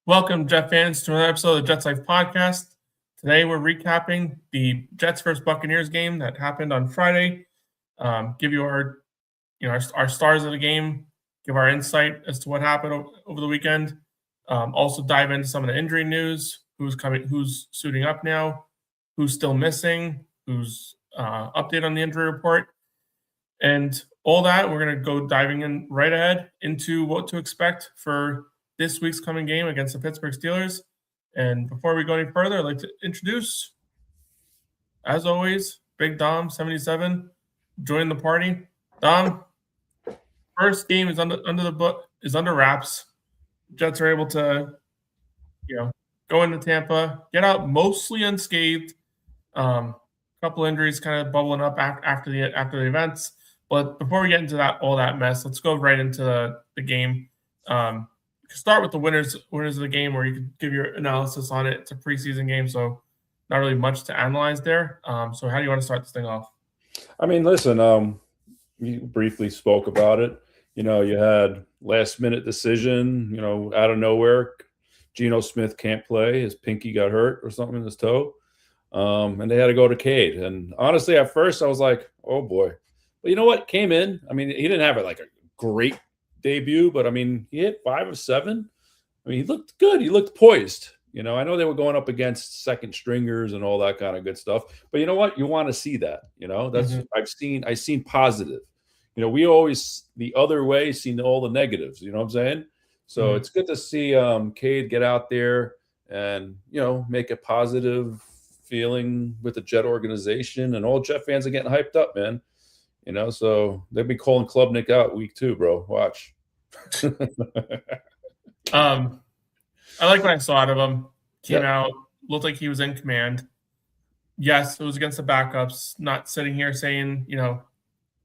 Welcome, Jet fans, to another episode of the Jets Life Podcast. Today, we're recapping the Jets vs. Buccaneers game that happened on Friday. Give you our stars of the game, give our insight as to what happened over the weekend. Also, dive into some of the injury news: who's suiting up now, who's still missing, who's update on the injury report, and all that. We're going to go diving in right ahead into what to expect for this week's coming game against the Pittsburgh Steelers. And before we go any further, I'd like to introduce, as always, Big Dom 77. Join the party. Dom, first game is under wraps. Jets are able to, go into Tampa, get out mostly unscathed. Couple injuries kind of bubbling up after the events. But before we get into all that mess, let's go right into the game. Start with the winners of the game, where you can give your analysis on it. It's a preseason game, so not really much to analyze there. So how do you want to start this thing off? I mean, listen, you briefly spoke about it. You had last-minute decision, out of nowhere. Geno Smith can't play. His pinky got hurt or something in his toe. And they had to go to Cade. And honestly, at first, I was like, oh, boy. But you know what? Came in. I mean, he didn't have a great debut, but I mean, he hit 5 of 7. I mean, he looked good. He looked poised. I know they were going up against second stringers and all that kind of good stuff. But you know what? You want to see that. That's I've seen positive. We always the other way seen all the negatives. You know what I'm saying? So it's good to see Cade get out there and make a positive feeling with the Jet organization, and all Jet fans are getting hyped up, man. So they'll be calling Klubnik out week 2, bro. Watch. I like what I saw out of him. Came out, looked like he was in command. Yes, it was against the backups. Not sitting here saying,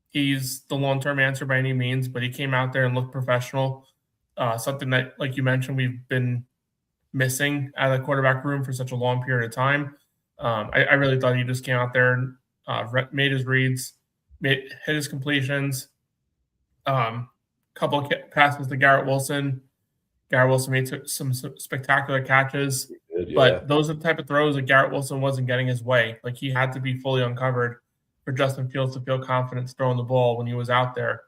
he's the long-term answer by any means, but he came out there and looked professional. Something that, like you mentioned, we've been missing out of the quarterback room for such a long period of time. I really thought he just came out there and made his reads, hit his completions. Couple of passes to Garrett Wilson. Garrett Wilson made some spectacular catches, but those are the type of throws that Garrett Wilson wasn't getting his way. Like, he had to be fully uncovered for Justin Fields to feel confident throwing the ball when he was out there.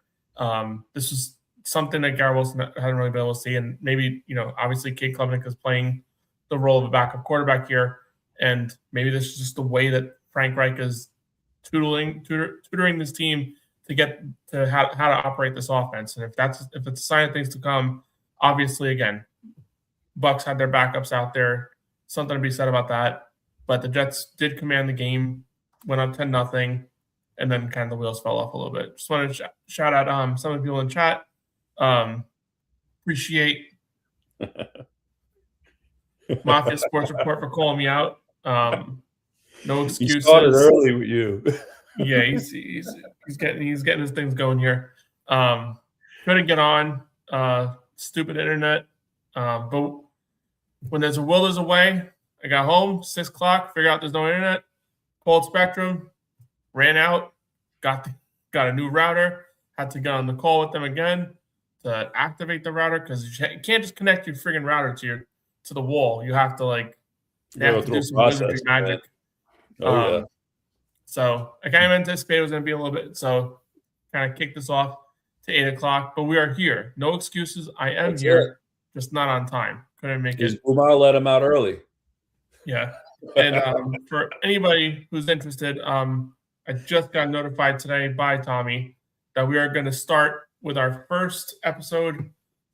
This was something that Garrett Wilson hadn't really been able to see, and maybe, obviously Cade Klubnik is playing the role of a backup quarterback here, and maybe this is just the way that Frank Reich is tutoring this team to get to how to operate this offense. And if it's a sign of things to come, obviously, again, Bucs had their backups out there. Something to be said about that. But the Jets did command the game, went up 10-0, and then kind of the wheels fell off a little bit. Just wanted to shout out some of the people in chat. Appreciate Mafia Sports Report for calling me out. No excuses. He started early with you. Yeah, he's getting his things going here. Couldn't get on. Stupid internet. But when there's a will, there's a way. I got home 6 o'clock. Figured out there's no internet. Called Spectrum. Ran out. Got a new router. Had to get on the call with them again to activate the router, because you can't just connect your friggin' router to the wall. You have to do some wizardry magic. Oh, yeah. So I kind of anticipated it was going to be a little bit. So kind of kicked this off to 8 o'clock. But we are here. No excuses. I am here, just not on time. Couldn't make it. Umar let him out early. Yeah. And for anybody who's interested, I just got notified today by Tommy that we are going to start with our first episode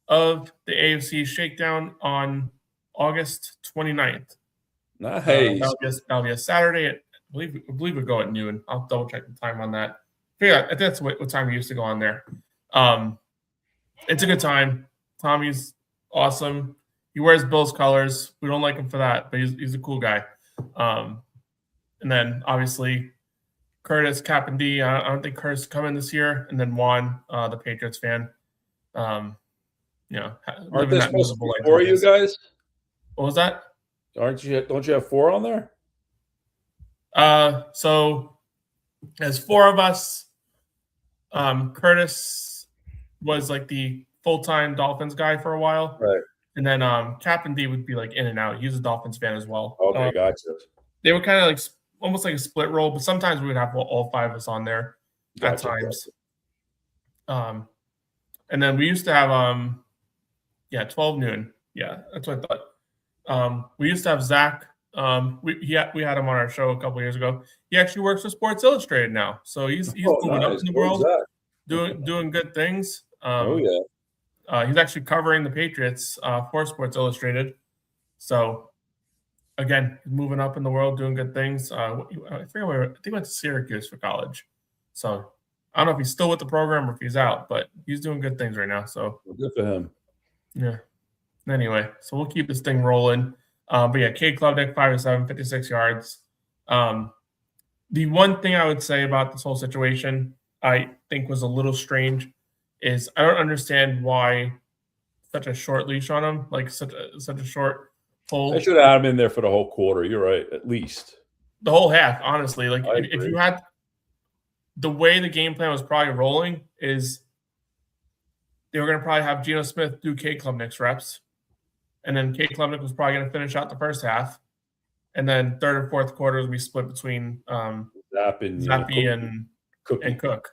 of the AFC Shakedown on August 29th. Nice. That'll be a Saturday at, I believe we go at noon. I'll double check the time on that. Yeah, I think that's what time we used to go on there. It's a good time. Tommy's awesome. He wears Bills colors. We don't like him for that, but he's a cool guy. And then obviously Curtis, Cap, and D. I don't think Curtis is coming this year. And then Juan, the Patriots fan. Aren't they supposed to be 4 of you guys? What was that? Don't you have 4 on there? So there's 4 of us. Curtis was like the full-time Dolphins guy for a while. Right. And then Captain D would be like in and out. He's a Dolphins fan as well. Okay, gotcha. They were kind of like almost like a split role, but sometimes we would have all 5 of us on there at times. Gotcha. And then we used to have 12 noon. Yeah, that's what I thought. We used to have Zach. We had him on our show a couple years ago. He actually works for Sports Illustrated now, so he's moving up in the world, doing good things. He's actually covering the Patriots for Sports Illustrated. So again, he's moving up in the world, doing good things. I think he went to Syracuse for college. So I don't know if he's still with the program or if he's out, but he's doing good things right now. So good for him. Yeah. Anyway, so we'll keep this thing rolling. But yeah, Cade Klubnik, 5-7, 56 yards. The one thing I would say about this whole situation I think was a little strange is I don't understand why such a short leash on him, like such a short hold. I should have had him in there for the whole quarter. You're right, at least. The whole half, honestly. Like if you had the way the game plan was probably rolling is they were going to probably have Geno Smith do Cade Klubnik's reps. And then Cade Klubnik was probably going to finish out the first half. And then third and fourth quarters we split between Zappy and Cook.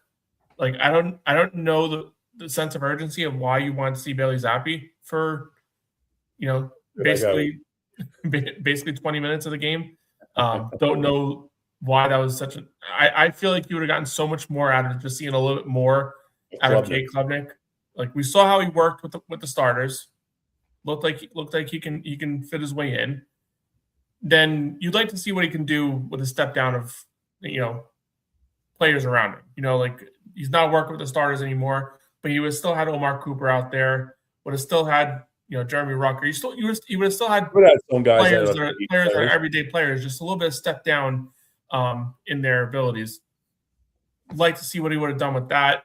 Like I don't know the sense of urgency of why you want to see Bailey Zappy for basically 20 minutes of the game. Don't know why that was such a I feel like you would have gotten so much more out of just seeing a little bit more out of Cade Klubnik. Like we saw how he worked with the starters. Looked like he can fit his way in. Then you'd like to see what he can do with a step down of players around him. Like he's not working with the starters anymore, but he would still had Omar Cooper out there. Would have still had Jeremy Rucker. He would have still had some guys players that are everyday players, just a little bit of step down in their abilities. Like to see what he would have done with that.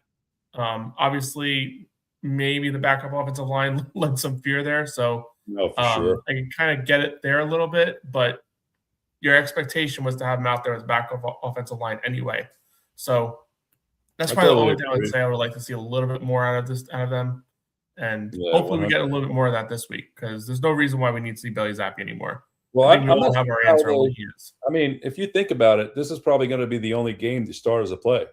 Obviously, maybe the backup offensive line led some fear there. So sure. I can kind of get it there a little bit, but your expectation was to have him out there as backup offensive line anyway. So that's probably the only thing I would say I would like to see a little bit more out of them. And hopefully we get a little bit more of that this week because there's no reason why we need to see Bailey Zappy anymore. Well, I think we all have our answer on what he is. I mean, if you think about it, this is probably going to be the only game the starters will play.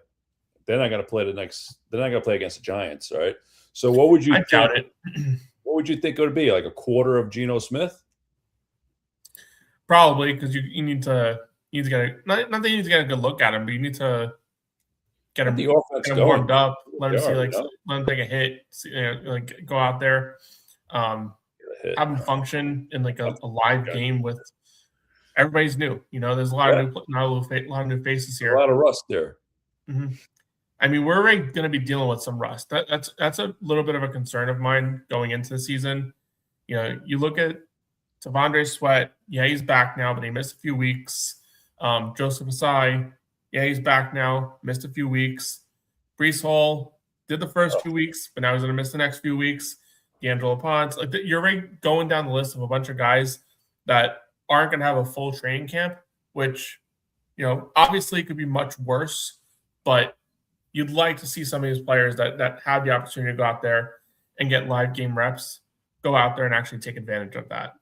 They're not going to play They're not going to play against the Giants, right? So what would you? I doubt it. What would you think it would be? Like a quarter of Geno Smith? Probably because you need to get not that you need to get a good look at him, but you need to get him warmed up. Let him see let him take a hit. Like go out there, have him function in like a live game with everybody's new. There's a lot of new faces here. A lot of rust there. Mm-hmm. I mean, we're already going to be dealing with some rust. That's a little bit of a concern of mine going into the season. You look at Tavondre Sweat. Yeah, he's back now, but he missed a few weeks. Joseph Asai. Yeah, he's back now. Missed a few weeks. Breece Hall did the first 2 weeks, but now he's going to miss the next few weeks. D'Angelo Ponce. Like you're already going down the list of a bunch of guys that aren't going to have a full training camp, which, obviously could be much worse, but you'd like to see some of these players that have the opportunity to go out there and get live game reps, go out there and actually take advantage of that.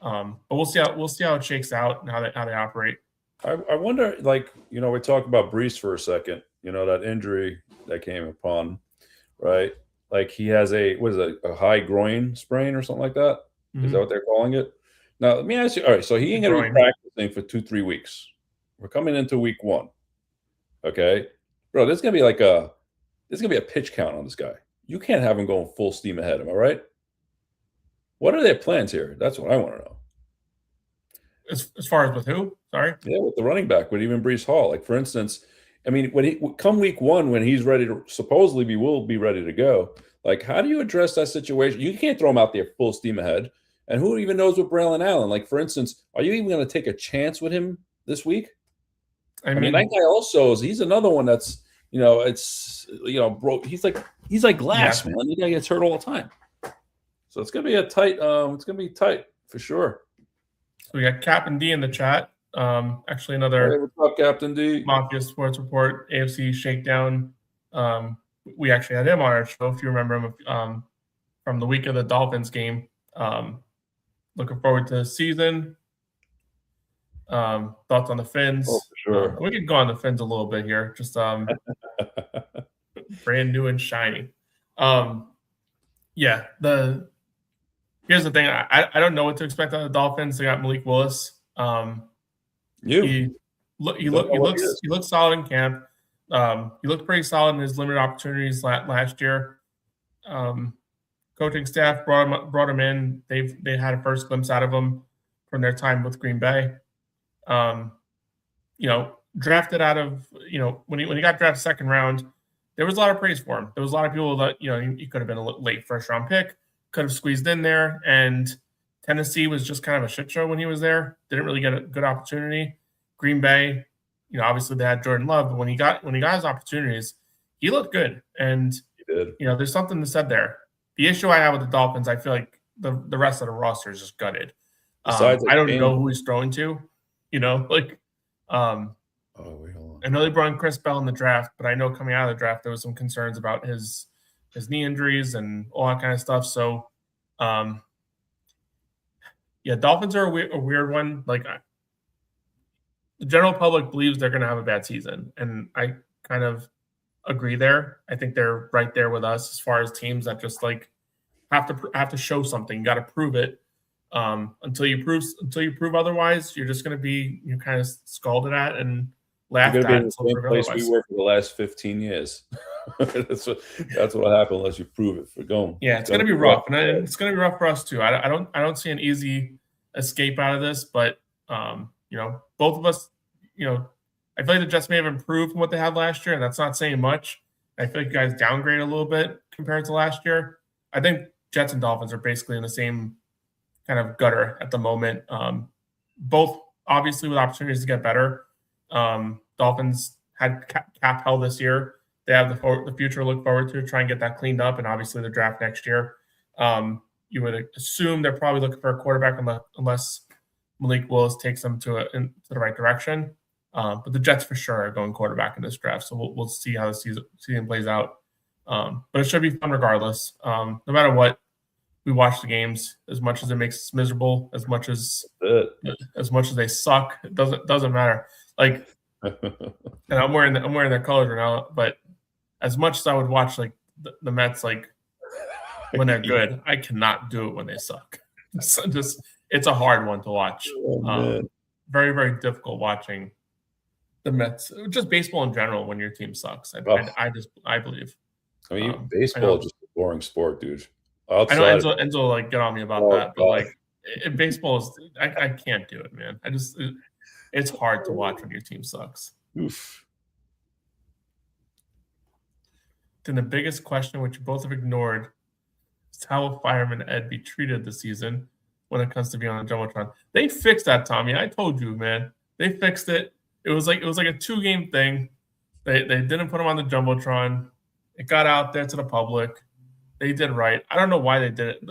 But we'll see how it shakes out and how they operate. I wonder, we talked about Breece for a second, that injury that came upon, right? Like he has a high groin sprain or something like that? Mm-hmm. Is that what they're calling it? Now, let me ask you, all right, so he ain't going to be practicing for 2-3 weeks. We're coming into week 1, okay? Bro, there's gonna be a pitch count on this guy. You can't have him going full steam ahead. Am I right? What are their plans here? That's what I want to know. As far as with who? Sorry. Yeah, with the running back, with even Breece Hall. Like for instance, I mean, when he come week 1, when he's ready to supposedly will be ready to go. Like, how do you address that situation? You can't throw him out there full steam ahead. And who even knows with Braylon Allen? Like for instance, are you even going to take a chance with him this week? I mean, that guy also he's another one that's, bro, he's like glass, man. He gets hurt all the time. So it's gonna be it's gonna be tight for sure. So we got Captain D in the chat. Actually another hey, what's up, Captain D? Mafia Sports Report, AFC Shakedown. We actually had him on our show, if you remember him, from the week of the Dolphins game. Looking forward to the season. Thoughts on the Fins? Oh, for sure. We could go on the Fins a little bit here. Just brand new and shiny. Yeah. Here's the thing. I don't know what to expect out of the Dolphins. They got Malik Willis. He looks solid in camp. He looked pretty solid in his limited opportunities last year. Coaching staff brought him in. They had a first glimpse out of him from their time with Green Bay. Drafted out of when he got drafted second round, there was a lot of praise for him. There was a lot of people that he could have been a late first round pick, could have squeezed in there, and Tennessee was just kind of a shit show when he was there. Didn't really get a good opportunity. Green Bay, obviously they had Jordan Love, but when he got his opportunities, he looked good. And he did. There's something to said there. The issue I have with the Dolphins, I feel like the rest of the roster is just gutted. I don't know who he's throwing to. Oh, wait, hold on. I know they brought in Chris Bell in the draft, but I know coming out of the draft there was some concerns about his knee injuries and all that kind of stuff. So, Dolphins are a weird one. Like, the general public believes they're going to have a bad season, and I kind of agree there. I think they're right there with us as far as teams that just have to show something. You got to prove it. Until you prove otherwise, you're just going to be kind of scalded at and laughed at. You're going to be in the same place we were for the last 15 years. that's what happened unless you prove it for going. Yeah, it's going to be rough, and it's going to be rough for us too. I don't see an easy escape out of this, but both of us, I feel like the Jets may have improved from what they had last year, and that's not saying much. I feel like you guys downgrade a little bit compared to last year. I think Jets and Dolphins are basically in the same kind of gutter at the moment. Both obviously with opportunities to get better. Dolphins had cap hell this year. They have the future to look forward to try and get that cleaned up, and obviously the draft next year. You would assume they're probably looking for a quarterback unless Malik Willis takes them to the right direction. But the Jets for sure are going quarterback in this draft, so we'll see how the season plays out. But it should be fun regardless. No matter what, we watch the games as much as it makes us miserable, as much as they suck. It doesn't matter. Like, and I'm wearing their colors right now, but as much as I would watch like the Mets, like when they're good, I cannot do it when they suck. It's a hard one to watch. Very, very difficult watching the Mets. Just baseball in general when your team sucks. I believe. I mean, baseball is just a boring sport, dude. I know Enzo like get on me about that, but like baseball is I can't do it, man. It's hard to watch when your team sucks. Oof. Then the biggest question, which you both have ignored, is how will Fireman Ed be treated this season when it comes to being on the Jumbotron? They fixed that, Tommy. I told you, man. They fixed it. It was like a 2-game thing. They didn't put him on the Jumbotron. It got out there to the public. They did right. I don't know why they did it.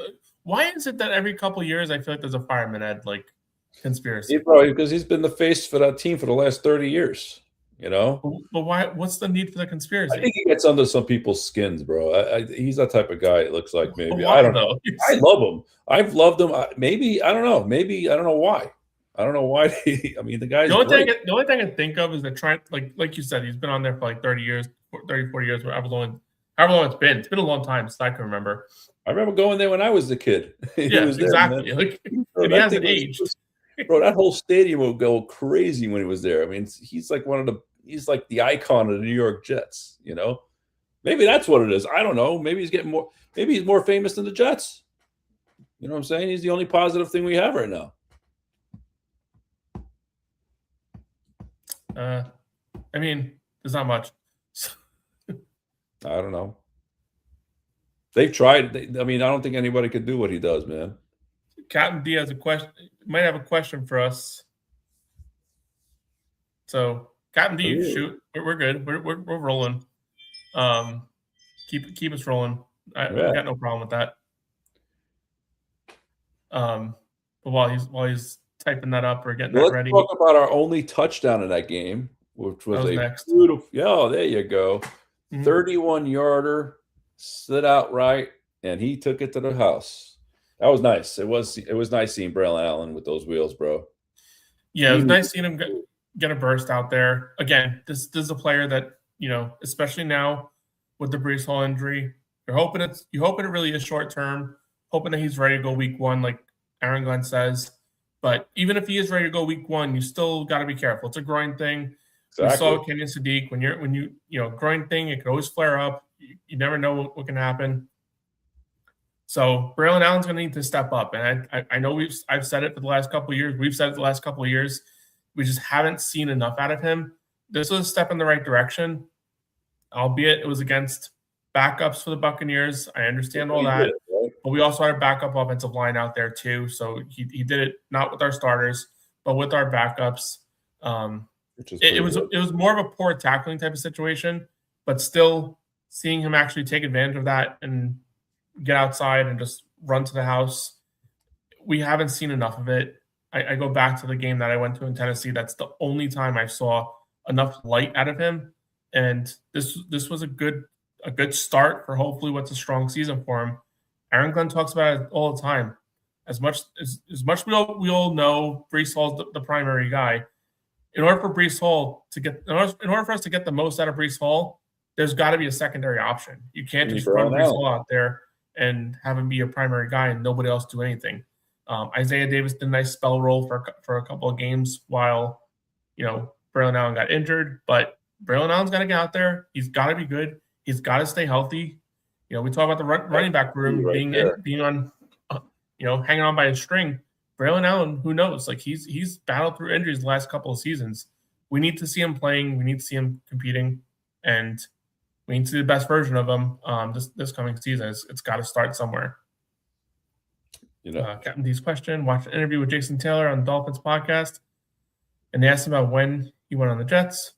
Why is it that every couple of years I feel like there's a Fireman Ed like conspiracy? Probably because he's been the face for that team for the last 30 years. But why? What's the need for the conspiracy? I think he gets under some people's skins, bro. He's that type of guy. It looks like maybe I don't know. I love him. I've loved him. Maybe I don't know. Maybe I don't know why. I don't know why. I mean, the guy's the only thing I can think of is that like you said, he's been on there for like 30 years, 30, 40 years, however long it's been. It's been a long time since I can remember. I remember going there when I was a kid. Yeah, was exactly. There, and he hasn't aged. Bro, that whole stadium would go crazy when he was there. I mean, he's like the icon of the New York Jets, Maybe that's what it is. I don't know. Maybe he's more famous than the Jets. You know what I'm saying? He's the only positive thing we have right now. I mean, there's not much. I don't know. They've tried. I don't think anybody could do what he does, man. Captain D has a question. Might have a question for us. So, Captain D, shoot. We're good. We're rolling. Keep us rolling. I got no problem with that. But while he's typing that up or getting that ready, let's talk about our only touchdown in that game, which was beautiful. Yeah, there you go. 31-yarder, slid out right, and he took it to the house. That was nice. It was nice seeing Braylon Allen with those wheels, bro. Yeah, it was nice seeing him get a burst out there. Again, this is a player that, especially now with the Brees Hall injury, you're hoping it really is short term, hoping that he's ready to go week 1, like Aaron Glenn says. But even if he is ready to go week 1, you still got to be careful. It's a groin thing. Exactly. We saw Kenyon Sadiq when you groin thing, it could always flare up. You never know what can happen. So Braylon Allen's going to need to step up, and I know I've said it for the last couple of years. We've said it the last couple of years. We just haven't seen enough out of him. This was a step in the right direction, albeit it was against backups for the Buccaneers. I understand all that, but we also had a backup offensive line out there too. So he did it not with our starters, but with our backups. It was more of a poor tackling type of situation, but still seeing him actually take advantage of that and get outside and just run to the house. We haven't seen enough of it. I go back to the game that I went to in Tennessee. That's the only time I saw enough light out of him. And this was a good start for hopefully what's a strong season for him. Aaron Glenn talks about it all the time. As much we all know Brees Hall's the primary guy. In order for Brees Hall in order for us to get the most out of Brees Hall, there's got to be a secondary option. You can't just run Brees Hall out there and have him be a primary guy and nobody else do anything. Isaiah Davis did a nice spell role for a couple of games while, Braylon Allen got injured. But Braylon Allen's got to get out there. He's got to be good. He's got to stay healthy. We talk about the running back room being on, hanging on by a string. Braylon Allen, who knows? Like he's battled through injuries the last couple of seasons. We need to see him playing. We need to see him competing, and we need to see the best version of him this coming season. It's got to start somewhere. Captain D's question: watched an interview with Jason Taylor on the Dolphins podcast, and they asked him about when he went on the Jets.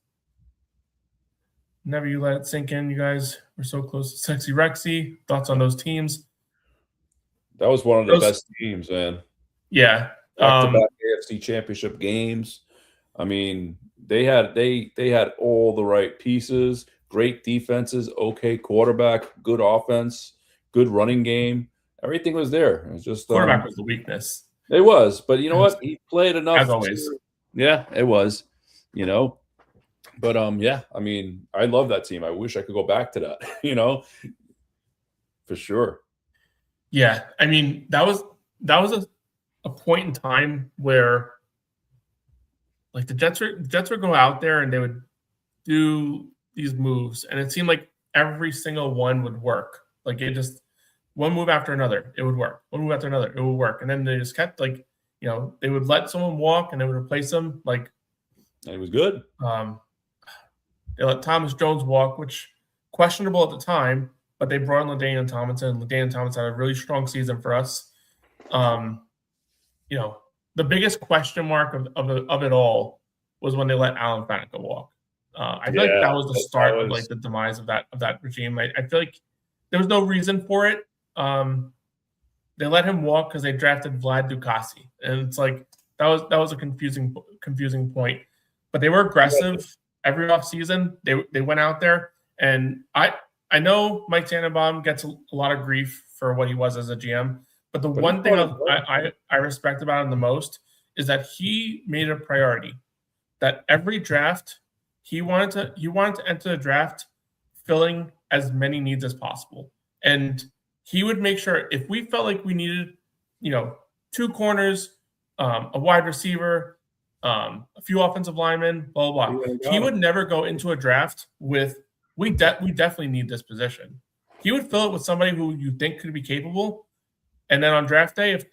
Never you let it sink in. You guys were so close to Sexy Rexy. Thoughts on those teams? That was one of the best teams, man. Yeah. Back-to-back AFC Championship games. I mean, they had all the right pieces, great defenses, okay quarterback, good offense, good running game. Everything was there. It was just quarterback was the weakness. It was, but you know what? He played enough. As always. Yeah, it was. But yeah, I mean, I love that team. I wish I could go back to that, for sure. Yeah, I mean, that was a point in time where like the Jets would go out there and they would do these moves, and it seemed like every single one would work. Like it just one move after another, it would work. One move after another, it would work. And then they just kept they would let someone walk and they would replace them. Like it was good. They let Thomas Jones walk, which questionable at the time, but they brought in LaDainian Tomlinson. LaDainian Tomlinson had a really strong season for us. The biggest question mark of it all was when they let Alan Faneca walk. I feel like that was the start of like the demise of that regime. I feel like there was no reason for it. They let him walk because they drafted Vlad Ducasi, and it's like that was a confusing point. But they were aggressive every offseason. They went out there, and I know Mike Tannenbaum gets a lot of grief for what he was as a GM, but the one thing I respect about him the most is that he made it a priority that every draft he wanted to enter the draft filling as many needs as possible. And he would make sure if we felt like we needed, 2 corners, a wide receiver, a few offensive linemen, blah, blah, blah. He would never go into a draft with, we definitely need this position. He would fill it with somebody who you think could be capable. And then on draft day, if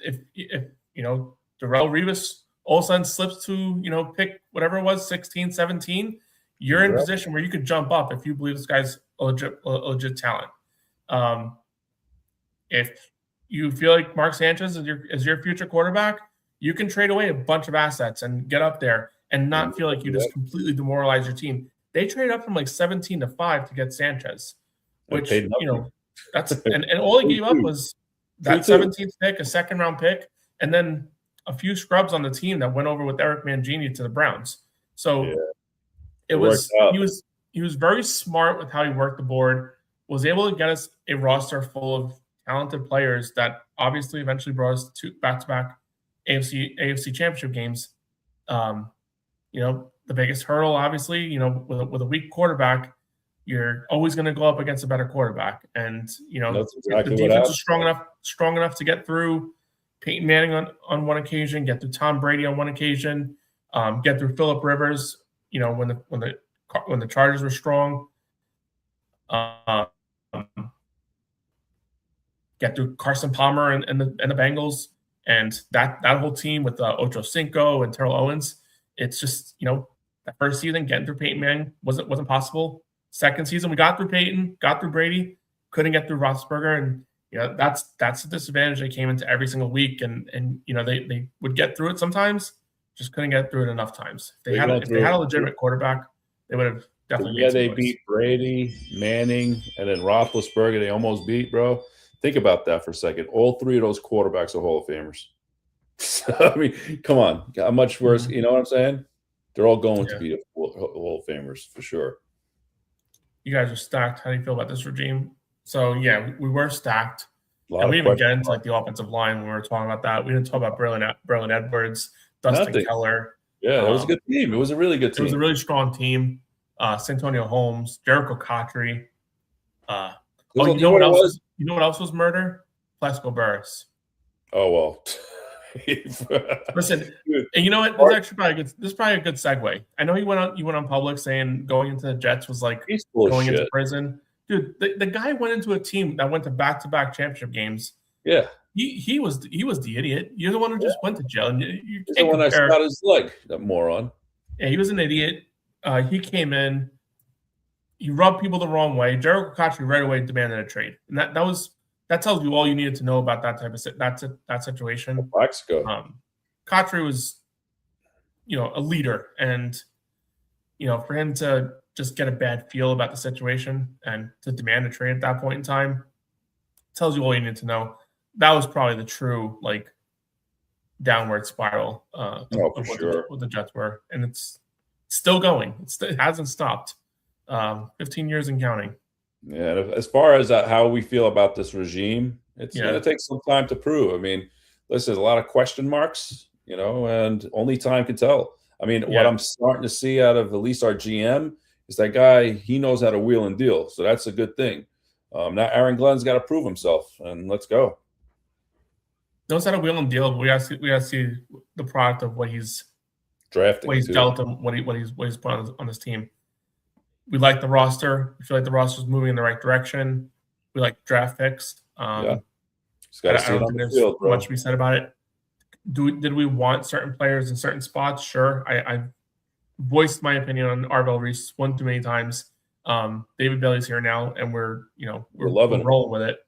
Darrelle Revis all of a sudden slips to, pick whatever it was, 16, 17, you're in a position where you could jump up if you believe this guy's a legit talent. If you feel like Mark Sanchez is your future quarterback, you can trade away a bunch of assets and get up there and not feel like you just completely demoralize your team. They traded up from like 17-5 to get Sanchez, which that's and all he gave up was that 17th pick, a second-round pick, and then a few scrubs on the team that went over with Eric Mangini to the Browns. So he was very smart with how he worked the board, was able to get us a roster full of talented players that obviously eventually brought us to back-to-back AFC Championship games. The biggest hurdle, obviously, with a weak quarterback, you're always going to go up against a better quarterback. And, That's exactly the what defense is happened. strong enough to get through Peyton Manning on one occasion, get through Tom Brady on one occasion, get through Phillip Rivers, when the Chargers were strong. Get through Carson Palmer and the Bengals, and that whole team with Ocho Cinco and Terrell Owens. It's just that first season getting through Peyton Manning wasn't possible. Second season we got through Peyton, got through Brady, couldn't get through Roethlisberger, and that's the disadvantage. They came into every single week, and they would get through it sometimes, just couldn't get through it enough times. If they had a legitimate quarterback, they would have definitely. They beat Brady, Manning, and then Roethlisberger. They almost beat, bro. Think about that for a second. All three of those quarterbacks are Hall of Famers. I mean, come on. How much worse? You know what I'm saying? They're all going to be Hall of Famers for sure. You guys are stacked. How do you feel about this regime? So, yeah, we were stacked. And we didn't even get into the offensive line when we were talking about that. We didn't talk about Braylon Edwards, Dustin Keller. Yeah, that was a good team. It was a really good team. It was a really strong team. Santonio Holmes, Jericho Cotchery. You know what else? You know what else was murder? Plaxico Burress. Oh well. Listen, and you know what? This is probably a good segue. I know you went on public saying going into the Jets was like going into prison. Dude, the guy went into a team that went to back-to-back championship games. Yeah. He was the idiot. You're the one who just went to jail. And you He's the one that shot his leg, that moron. Yeah, he was an idiot. He came in. He rubbed people the wrong way. Jericho Cotchery right away demanded a trade, and that tells you all you needed to know about that type of that situation. Plaxico. Cotchery was, a leader, and for him to just get a bad feel about the situation and to demand a trade at that point in time tells you all you need to know. That was probably the true downward spiral of what the Jets were, and it's still going. It hasn't stopped. 15 years and counting. Yeah, as far as how we feel about this regime, it's going to take some time to prove. I mean, listen, there's a lot of question marks, and only time can tell. I mean, what I'm starting to see out of at least our GM is that guy, he knows how to wheel and deal. So that's a good thing. Now Aaron Glenn's got to prove himself, and let's go. Knows how to wheel and deal, but we got to see the product of what he's drafting, what he's dealt him, what he's put on his team. We like the roster. We feel like the roster is moving in the right direction. We like draft picks. I don't think there's much to be said about it. Did we want certain players in certain spots? Sure. I voiced my opinion on Arvell Reese one too many times. David Bailey's here now, and we're rolling with it.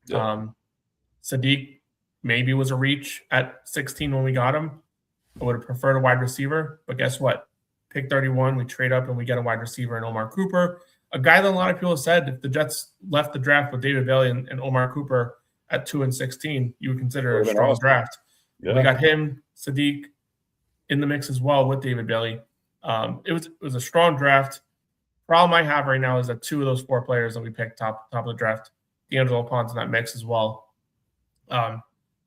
Yeah. Sadiq maybe was a reach at 16 when we got him. I would have preferred a wide receiver, but guess what? Pick 31, we trade up and we get a wide receiver in Omar Cooper, a guy that a lot of people have said if the Jets left the draft with David Bailey and Omar Cooper at 2 and 16, you would consider it a strong draft. Yeah. We got him, Sadiq, in the mix as well with David Bailey. It was a strong draft. Problem I have right now is that 2 of those 4 players that we picked top of the draft, D'Angelo Pon's in that mix as well.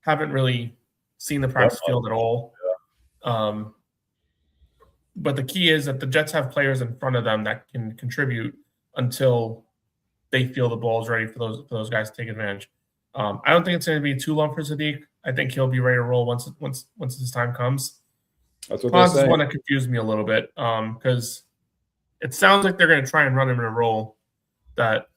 Haven't really seen the practice field at all. But the key is that the Jets have players in front of them that can contribute until they feel the ball is ready for those guys to take advantage. I don't think it's going to be too long for Sadiq. I think he'll be ready to roll once his time comes. That's what they're saying. Is one that confused me a little bit because it sounds like they're going to try and run him in a role that,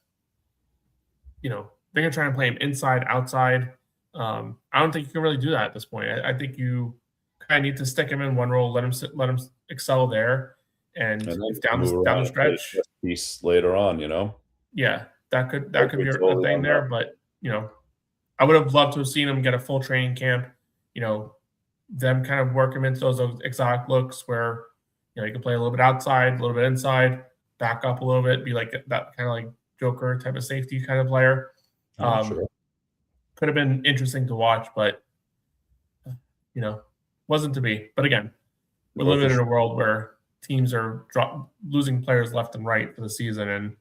they're going to try and play him inside, outside. I don't think you can really do that at this point. I think you kind of need to stick him in one role, let him excel there, and if down the stretch piece later on, yeah, that could be a thing there. But I would have loved to have seen him get a full training camp. Them kind of work him into those exotic looks where he can play a little bit outside, a little bit inside, back up a little bit, be like that kind of like Joker type of safety kind of player. Sure. Could have been interesting to watch, but wasn't to be. But again, we're living in a world where teams are losing players left and right for the season, and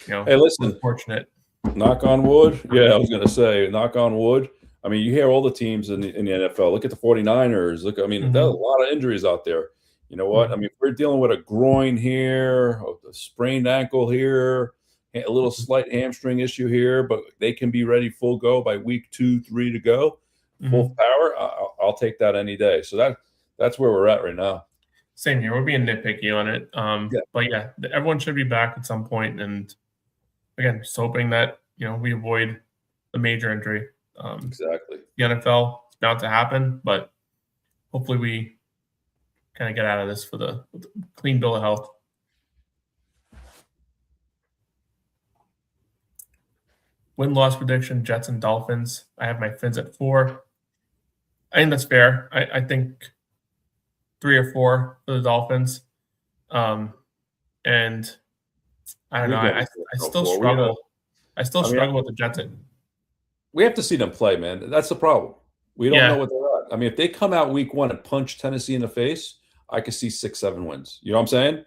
hey, listen, unfortunate. Knock on wood. Yeah, I was going to say, knock on wood. I mean, you hear all the teams in the NFL. Look at the 49ers. Look, I mean, there's a lot of injuries out there. You know what? I mean, if we're dealing with a groin here, a sprained ankle here, a little slight hamstring issue here, but they can be ready full go by week 2, 3 to go, full power. I'll take that any day. So that's where we're at right now. Same here. We're being nitpicky on it. But yeah, everyone should be back at some point. And again, just hoping that, we avoid the major injury. Exactly. The NFL is bound to happen, but hopefully we kind of get out of this with a clean bill of health. Win-loss prediction, Jets and Dolphins. I have my Fins at 4. I think that's fair. I think 3 or 4 for the Dolphins. And I don't know. I still struggle. I struggle with the Jets. We have to see them play, man. That's the problem. We don't know what they're at. I mean, if they come out week 1 and punch Tennessee in the face, I could see 6, 7 wins. You know what I'm saying?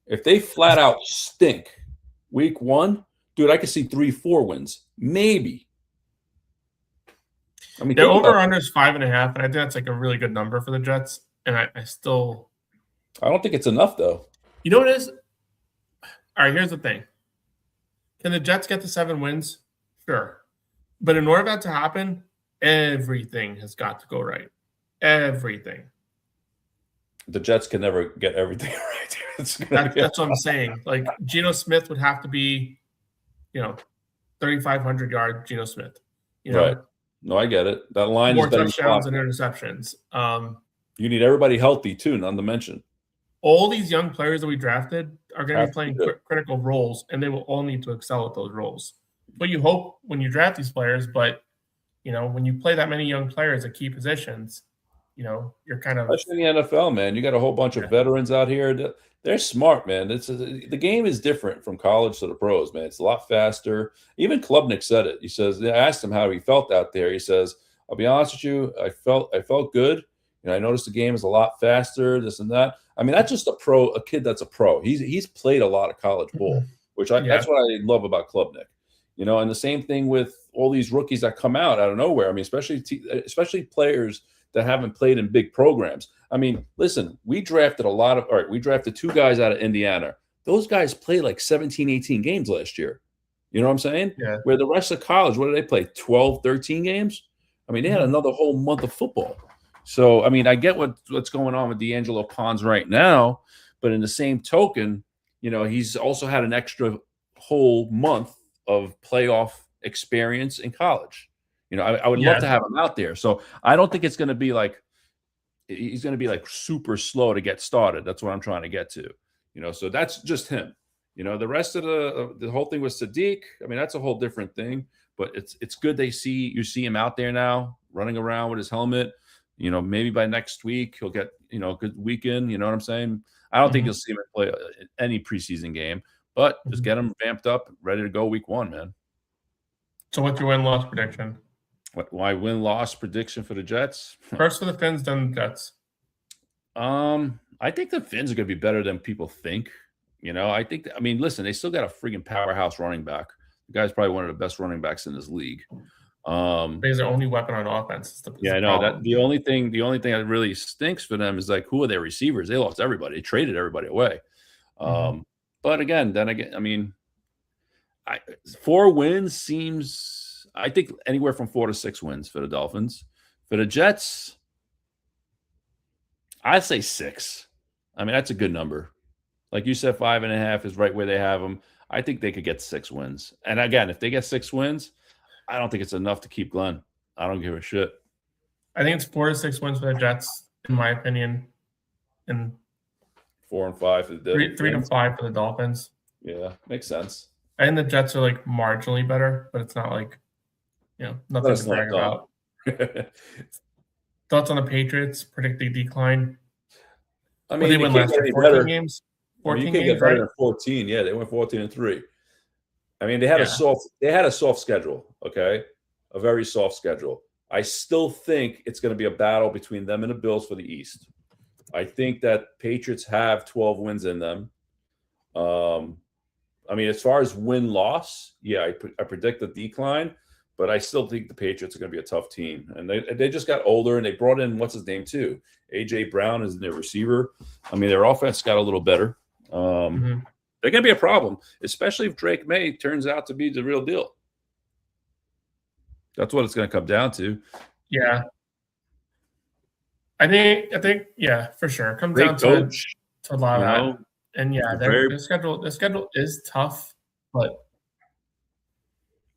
If they flat out stink week 1, dude, I could see 3, 4 wins. Maybe. I mean, their over-under is 5.5, and I think that's like a really good number for the Jets. And I don't think it's enough, though. You know what it is? All right, here's the thing. Can the Jets get to 7 wins? Sure. But in order for that to happen, everything has got to go right. Everything. The Jets can never get everything right. That's what I'm saying. Like, Geno Smith would have to be, 3,500-yard Geno Smith. Right. No, I get it. That line more is better. Touchdowns and interceptions. You need everybody healthy, too, not to mention. All these young players that we drafted are going to be playing critical roles, and they will all need to excel at those roles. But you hope when you draft these players, but, when you play that many young players at key positions, you're kind of – especially in the NFL, man. You got a whole bunch of veterans out here. They're smart, man. The game is different from college to the pros, man. It's a lot faster. Even Klubnik said it. He says, I asked him how he felt out there. He says, I'll be honest with you, I felt good. I noticed the game is a lot faster, this and that. I mean, that's just a kid that's a pro. He's played a lot of college ball, which that's what I love about Klubnik. And the same thing with all these rookies that come out of nowhere. I mean, especially players that haven't played in big programs. I mean, listen, we drafted we drafted 2 guys out of Indiana. Those guys played like 17, 18 games last year. You know what I'm saying? Yeah. Where the rest of college, what did they play? 12, 13 games? I mean, they had another whole month of football. So, I mean, I get what's going on with D'Angelo Pons right now, but in the same token, he's also had an extra whole month of playoff experience in college. I would love to have him out there. So I don't think it's going to be like he's going to be like super slow to get started. That's what I'm trying to get to. So that's just him. The rest of the whole thing with Sadiq, I mean, that's a whole different thing. But it's good you see him out there now running around with his helmet. Maybe by next week he'll get a good weekend. You know what I'm saying? I don't think you'll see him play any preseason game, but just get him vamped up, ready to go week 1, man. So what's your win-loss prediction? Why win-loss prediction for the Jets? First for the Fins, then the Jets. I think the Fins are going to be better than people think. I mean, listen, they still got a freaking powerhouse running back. The guy's probably one of the best running backs in this league. He's their only weapon on offense. I know that the only thing that really stinks for them is like, who are their receivers? They lost everybody. They traded everybody away. But again, I mean, 4 wins seems, I think anywhere from 4 to 6 wins for the Dolphins. For the Jets, I'd say 6. I mean, that's a good number. Like you said, 5.5 is right where they have them. I think they could get 6 wins. And again, if they get 6 wins, I don't think it's enough to keep Glenn. I don't give a shit. I think it's 4 to 6 wins for the Jets, in my opinion. And 4 and 5 for the 3 to 5 for the Dolphins. Yeah, makes sense. I think the Jets are like marginally better, but it's not like, nothing to brag about. Thoughts on the Patriots? Predict they decline. I mean, they win last year, 14 games. 14 you can't games, get better right? than 14. Yeah, they went 14-3. I mean, they had a soft schedule, okay? A very soft schedule. I still think it's going to be a battle between them and the Bills for the East. I think that Patriots have 12 wins in them. I mean, as far as win-loss, yeah, I predict a decline, but I still think the Patriots are going to be a tough team. And they just got older, and they brought in, what's his name, too? A.J. Brown is their receiver. I mean, their offense got a little better. They're going to be a problem, especially if Drake May turns out to be the real deal. That's what it's going to come down to. Yeah. I think, yeah, for sure. It comes down to a lot of that. And yeah, the schedule is tough, but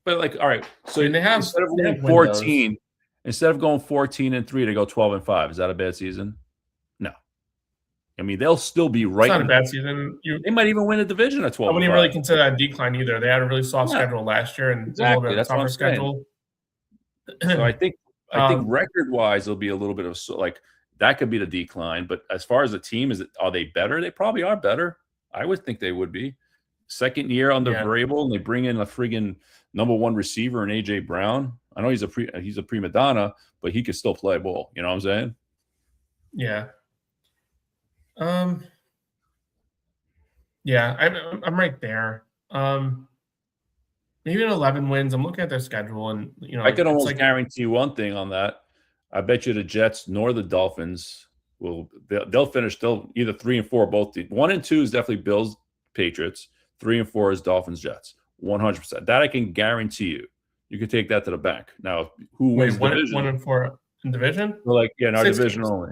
like, all right. So they have instead of going 14, instead of going 14-3, they go 12-5. Is that a bad season? No. I mean, they'll still be right. It's not a bad season. They might even win a division at 12. I wouldn't really consider that a decline either. They had a really soft schedule last year and a little bit of a tougher schedule. So I think record-wise, it'll be a little bit of that could be the decline. But as far as the team, are they better? They probably are better. I would think they would be. Second year under Vrabel, and they bring in a friggin' number one receiver in A.J. Brown. I know he's a prima donna, but he could still play ball. You know what I'm saying? Yeah. Yeah, I'm right there. Maybe 11 wins. I'm looking at their schedule, and I can almost guarantee one thing on that. I bet you the Jets nor the Dolphins they'll finish. They'll either 3-4, both 1 and 2 is definitely Bills, Patriots. 3 and 4 is Dolphins, Jets. 100%. That I can guarantee you. You can take that to the bank. Now, who wins division? 1 and 4 in division? Well, in our division only.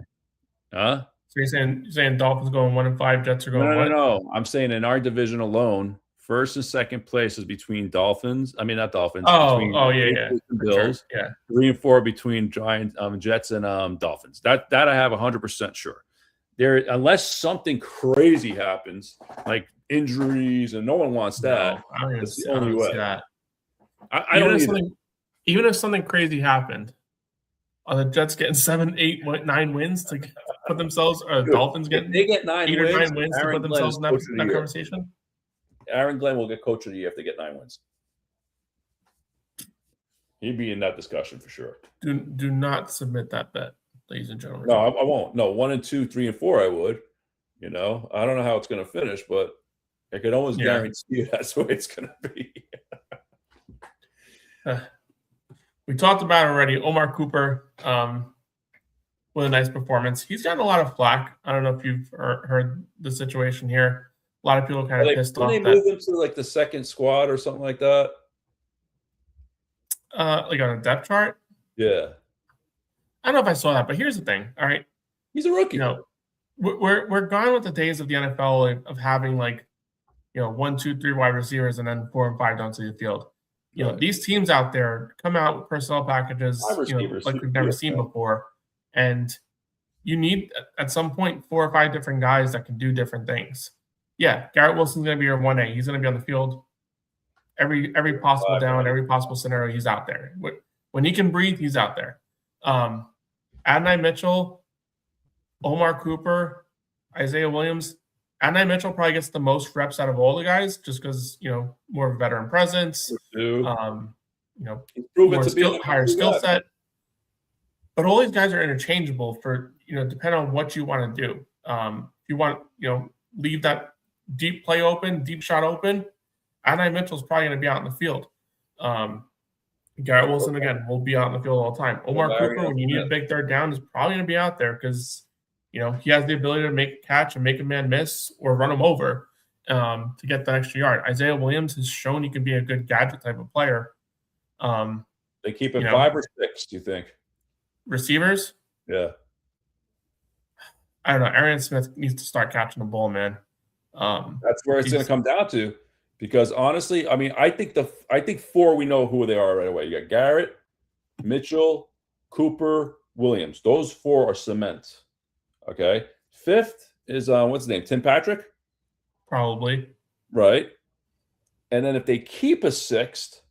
Huh? So you're saying Dolphins going 1 and 5, Jets are going No. I'm saying in our division alone, first and second place is between Dolphins. I mean, not Dolphins. Yeah. Bills. Sure. Yeah. 3 and 4 between Giants, Jets, and Dolphins. That I have 100% sure. There, unless something crazy happens, like injuries, and no one wants that. No, that's the only way. That. I don't even if something crazy happened, are the Jets getting 7, 8, 9 wins to put themselves, or the Dolphins getting they get 9 8 wins, or 9 wins to put themselves in that conversation? Aaron Glenn will get coach of the year if they get 9 wins. He'd be in that discussion for sure. Do not submit that bet, ladies and gentlemen. No, I won't. No, 1 and 2, 3 and 4, I would. I don't know how it's going to finish, but I could almost guarantee you that's what it's going to be. We talked about it already. Omar Cooper with a nice performance. He's gotten a lot of flack. I don't know if you've heard the situation here. A lot of people kind of pissed off. Did they move him to the second squad or something like that? Like on a depth chart? Yeah. I don't know if I saw that, but here's the thing. All right. He's a rookie. We're gone with the days of the NFL of having 1, 2, 3 wide receivers and then 4 and 5 don't see the field. These teams out there come out with personnel packages like we've never seen before. And you need, at some point, 4 or 5 different guys that can do different things. Yeah, Garrett Wilson's going to be your 1A. He's going to be on the field every possible down, every possible scenario. He's out there. When he can breathe, he's out there. Adonai Mitchell, Omar Cooper, Isaiah Williams. Adonai Mitchell probably gets the most reps out of all the guys just because, more of a veteran presence, higher skill set. But all these guys are interchangeable for, depending on what you want to do. If you want, leave that deep play open, deep shot open, Adonai Mitchell's probably going to be out in the field. Garrett Wilson, again, will be out in the field all the time. Omar Cooper, when you need a big third down, is probably going to be out there because, he has the ability to make a catch and make a man miss or run him over to get that extra yard. Isaiah Williams has shown he can be a good gadget type of player. They keep it 5 or 6, do you think? Receivers? Yeah. I don't know. Arian Smith needs to start catching the ball, man. That's where it's going to come down to. Because honestly, I mean, I think 4 we know who they are right away. You got Garrett, Mitchell, Cooper, Williams. Those 4 are cement. Okay. 5th is what's his name? Tim Patrick? Probably. Right. And then if they keep a 6th,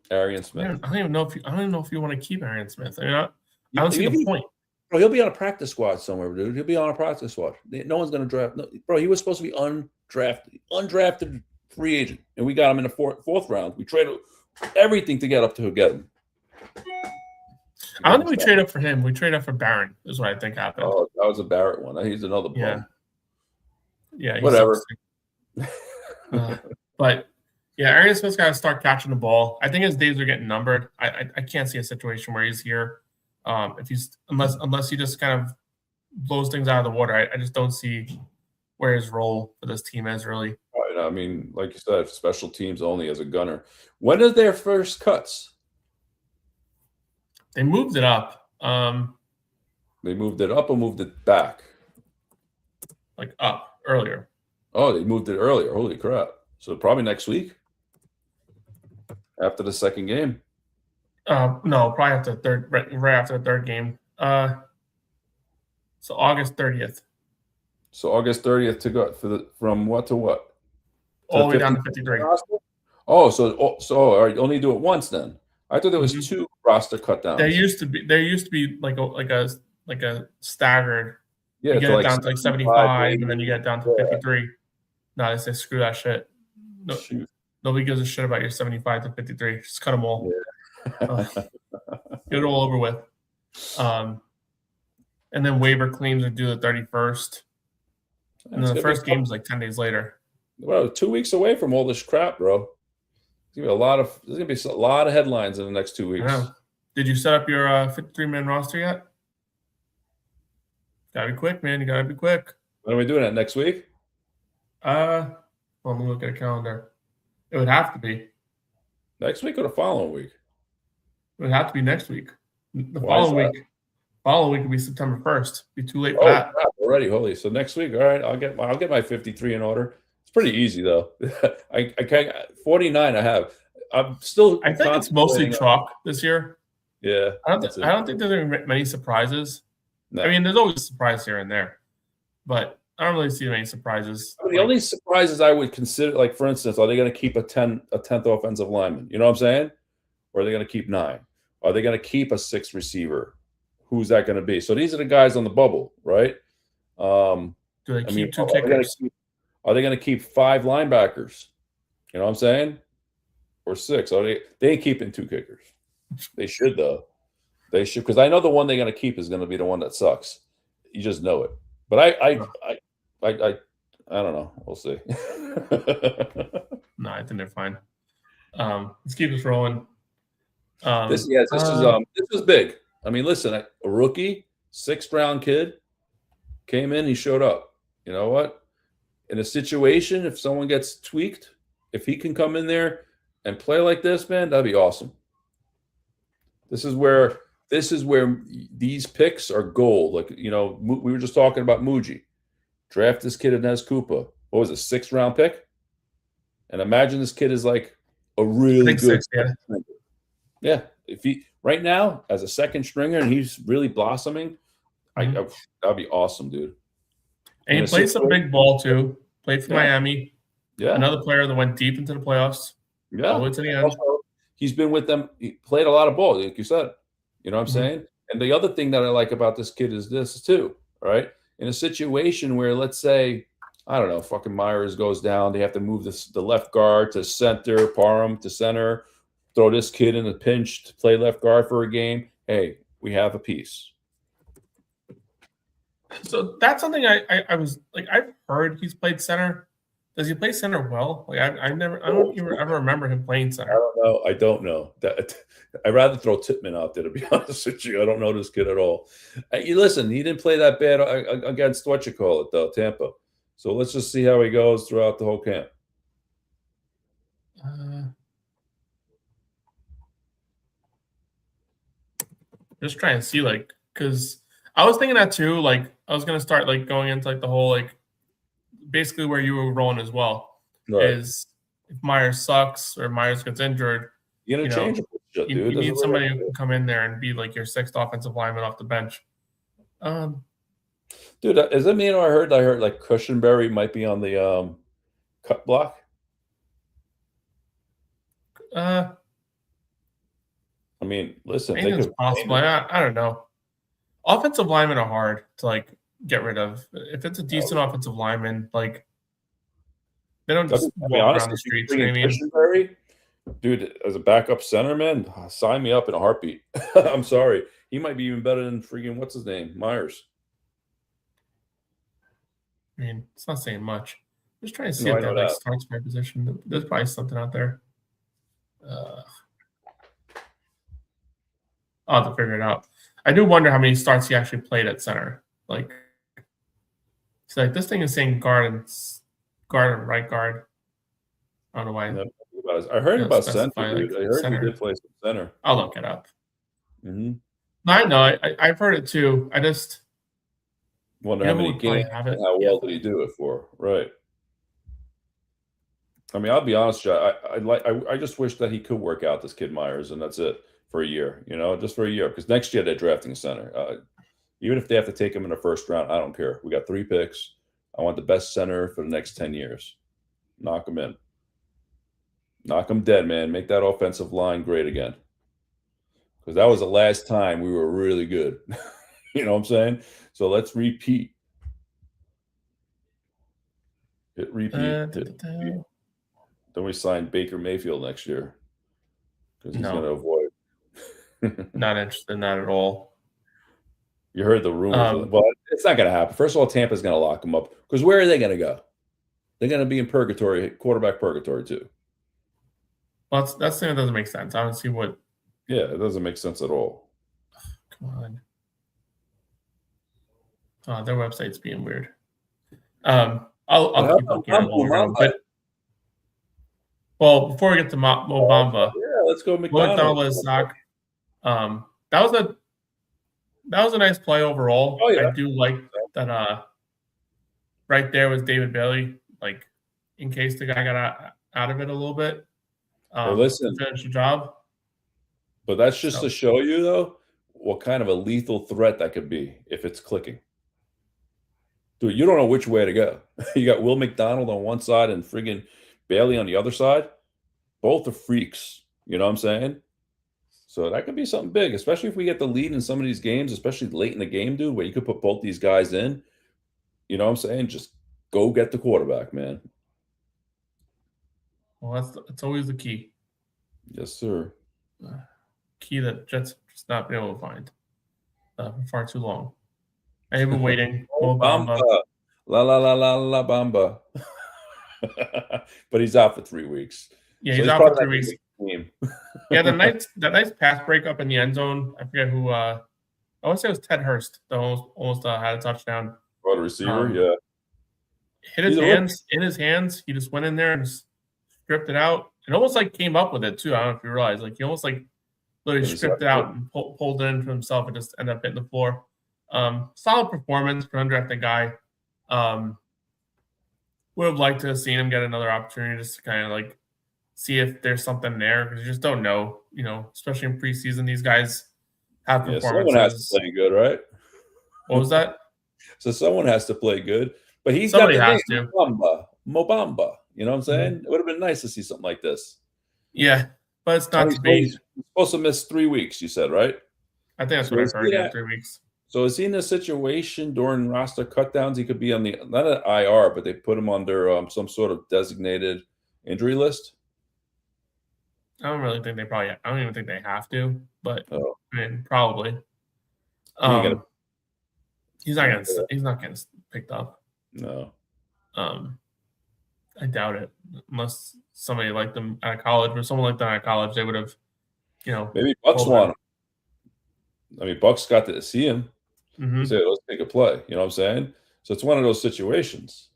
Arian Smith. I don't even know if you want to keep Arian Smith. I mean, I don't see the point. Bro, he'll be on a practice squad somewhere, dude. He'll be on a practice squad. No one's going to draft. No, bro, he was supposed to be undrafted free agent, and we got him in the fourth round. We traded everything to get him. I don't think we trade up for him. We trade up for Barron is what I think happened. Oh, that was a Barrett one. He's another bum. Yeah, whatever. But yeah, Arian Smith's got to start catching the ball. I think his days are getting numbered. I can't see a situation where he's here. If he's unless he just kind of blows things out of the water, I just don't see where his role for this team is really. Right, I mean, like you said, special teams only as a gunner. When are their first cuts? They moved it up. They moved it up or moved it back? Like up earlier. Oh, they moved it earlier. Holy crap. So probably next week after the second game. No, probably after the third, right after the third game. So August 30th. So August 30th to go from what to what? All the way down to 53. Oh, so all right, only do it once then. I thought there was two roster cut downs. There used to be like a staggered. Yeah, you get it down to like 75, and then you get down to 53. No, they say screw that shit. No, nobody gives a shit about your 75 to 53. Just cut them all. Yeah. Get it all over with. And then waiver claims are due the 31st. And then the first game is like 10 days later. Well, 2 weeks away from all this crap, bro. There's gonna be a lot of headlines in the next 2 weeks. Did you set up your 53-man roster yet? Gotta be quick, man. You gotta be quick. When are we doing that next week? Let me look at a calendar. It would have to be next week or the following week. It would have to be next week. The following week would be September 1st. Be too late for that. Crap, already, holy! So next week, all right. I'll get my 53 in order. It's pretty easy though. I can't 49. I have. I'm still. I think it's mostly chalk this year. Yeah. I don't think there's many surprises. No. I mean, there's always a surprise here and there, but I don't really see many surprises. The only surprises I would consider, like for instance, are they going to keep a 10th offensive lineman? You know what I'm saying? Or are they going to keep 9? Are they going to keep a 6th receiver? Who's that going to be? So these are the guys on the bubble, right? Do they keep 2 kickers? Are they going to keep 5 linebackers? You know what I'm saying? Or 6? They ain't keeping 2 kickers. They should though. They should, because I know the one they're going to keep is going to be the one that sucks. You just know it. But I don't know. We'll see. No, I think they're fine. Let's keep this rolling. This was big. I mean, listen, a rookie, 6th round kid came in. He showed up. You know what? In a situation, if someone gets tweaked, if he can come in there and play like this, man, that'd be awesome. This is where these picks are gold. Like, you know, we were just talking about Muji. Draft this kid Inez Koopa. What was it, 6th round pick? And imagine this kid is like a really good. 6, yeah. Yeah. If he right now as a 2nd stringer and he's really blossoming, that'd be awesome, dude. And he played some big ball too. Played for Miami. Yeah. Another player that went deep into the playoffs. Yeah. All the way to the end. Also, he's been with them. He played a lot of ball, like you said. You know what I'm saying? And the other thing that I like about this kid is this too, right? In a situation where, let's say, I don't know, fucking Myers goes down, they have to move the left guard to center, Parham to center, throw this kid in a pinch to play left guard for a game. Hey, we have a piece. So that's something I was like, I've heard he's played center. Does he play center well? Like I don't even ever remember him playing center. I don't know. I'd rather throw Tippmann out there, to be honest with you. I don't know this kid at all. Listen, he didn't play that bad against what you call it, though, Tampa. So let's just see how he goes throughout the whole camp. Just trying to see, like, because I was thinking that too. Like, I was gonna start like going into like the whole like basically where you were rolling as well. Right. Is if Myers sucks or Myers gets injured, you need somebody who can come in there and be like your 6th offensive lineman off the bench. Dude, is that me? I heard like Cushenberry might be on the cut block. I mean, listen, it's possible. I don't know. Offensive linemen are hard to like get rid of. If it's a decent offensive lineman, like they don't just walk around the streets. You know what I mean? Dude, as a backup center, man, sign me up in a heartbeat. I'm sorry. He might be even better than freaking what's his name, Myers. I mean, it's not saying much. Just trying to see No, I if they know have like that. starts by position. There's probably something out there. I'll have to figure it out. I do wonder how many starts he actually played at center. Like, it's like this thing is saying guard and right guard. I don't know why. No, I heard about center, Specify like dude. I heard he center. did play some center. I'll look it up. Mm-hmm. I know. I've heard it too. I just Wonder you how know who many would probably games have and it. how Yeah. well did he do it for? Right. I mean, I'll be honest, Joe. I just wish that he could work out this kid Myers, and that's it for a year. Just for a year, because next year they're drafting a center. Even if they have to take him in the first round, I don't care. We got 3 picks. I want the best center for the next 10 years. Knock him in. Knock him dead, man. Make that offensive line great again. Because that was the last time we were really good. You know what I'm saying? So let's repeat. Hit repeat. Then we sign Baker Mayfield next year. Because he's going to avoid. Not interested in that at all. You heard the rumors. But it's not going to happen. First of all, Tampa's going to lock him up. Because where are they going to go? They're going to be in purgatory, quarterback purgatory too. Well, that's the thing that doesn't make sense. I don't see what. Yeah, it doesn't make sense at all. Come on. Their website's being weird. I'll keep looking at it. But well, before we get to Mo Bamba, let's go McDonald. That was a nice play overall. Oh, yeah. I do like that. Right there was David Bailey. Like, in case the guy got out of it a little bit. Listen, to finish the job. But that's just to show you, though, what kind of a lethal threat that could be if it's clicking. Dude, you don't know which way to go. You got Will McDonald on one side and friggin' Bailey on the other side. Both are freaks. You know what I'm saying? So that could be something big, especially if we get the lead in some of these games, especially late in the game, dude, where you could put both these guys in. You know what I'm saying? Just go get the quarterback, man. Well, that's always the key. Yes, sir. Key that Jets just not been able to find for far too long. I have been waiting. Bamba. La la la la la Bamba. But he's out for 3 weeks. Yeah, he's out for 3 weeks. Yeah, that nice pass breakup in the end zone. I forget who. I want to say it was Ted Hurst that almost had a touchdown. Oh, the receiver, yeah. Hit his hands in his hands. He just went in there and just stripped it out. And almost like came up with it too. I don't know if you realize. Like he almost like literally stripped it out and pulled it in for himself and just ended up hitting the floor. Solid performance for an undrafted guy. Would have liked to have seen him get another opportunity just to kind of like see if there's something there because you just don't know, especially in preseason. These guys have performances. Someone has to play good, right? What was that? So someone has to play good, but Somebody has to. Mobamba. You know what I'm saying? It would have been nice to see something like this. Yeah, but it's not to be. He's supposed to miss 3 weeks, you said, right? I think that's what I heard. Yeah, 3 weeks. So is he in a situation during roster cutdowns? He could be on not an IR, but they put him under some sort of designated injury list. I don't really think I don't even think they have to, but I mean, probably. He's not getting picked up. No. I doubt it, unless somebody liked them out of college, or someone like that out of college, they would have, maybe Bucs want him. I mean, Bucs got to see him. Mm-hmm. He said, let's take a play. You know what I'm saying? So it's one of those situations.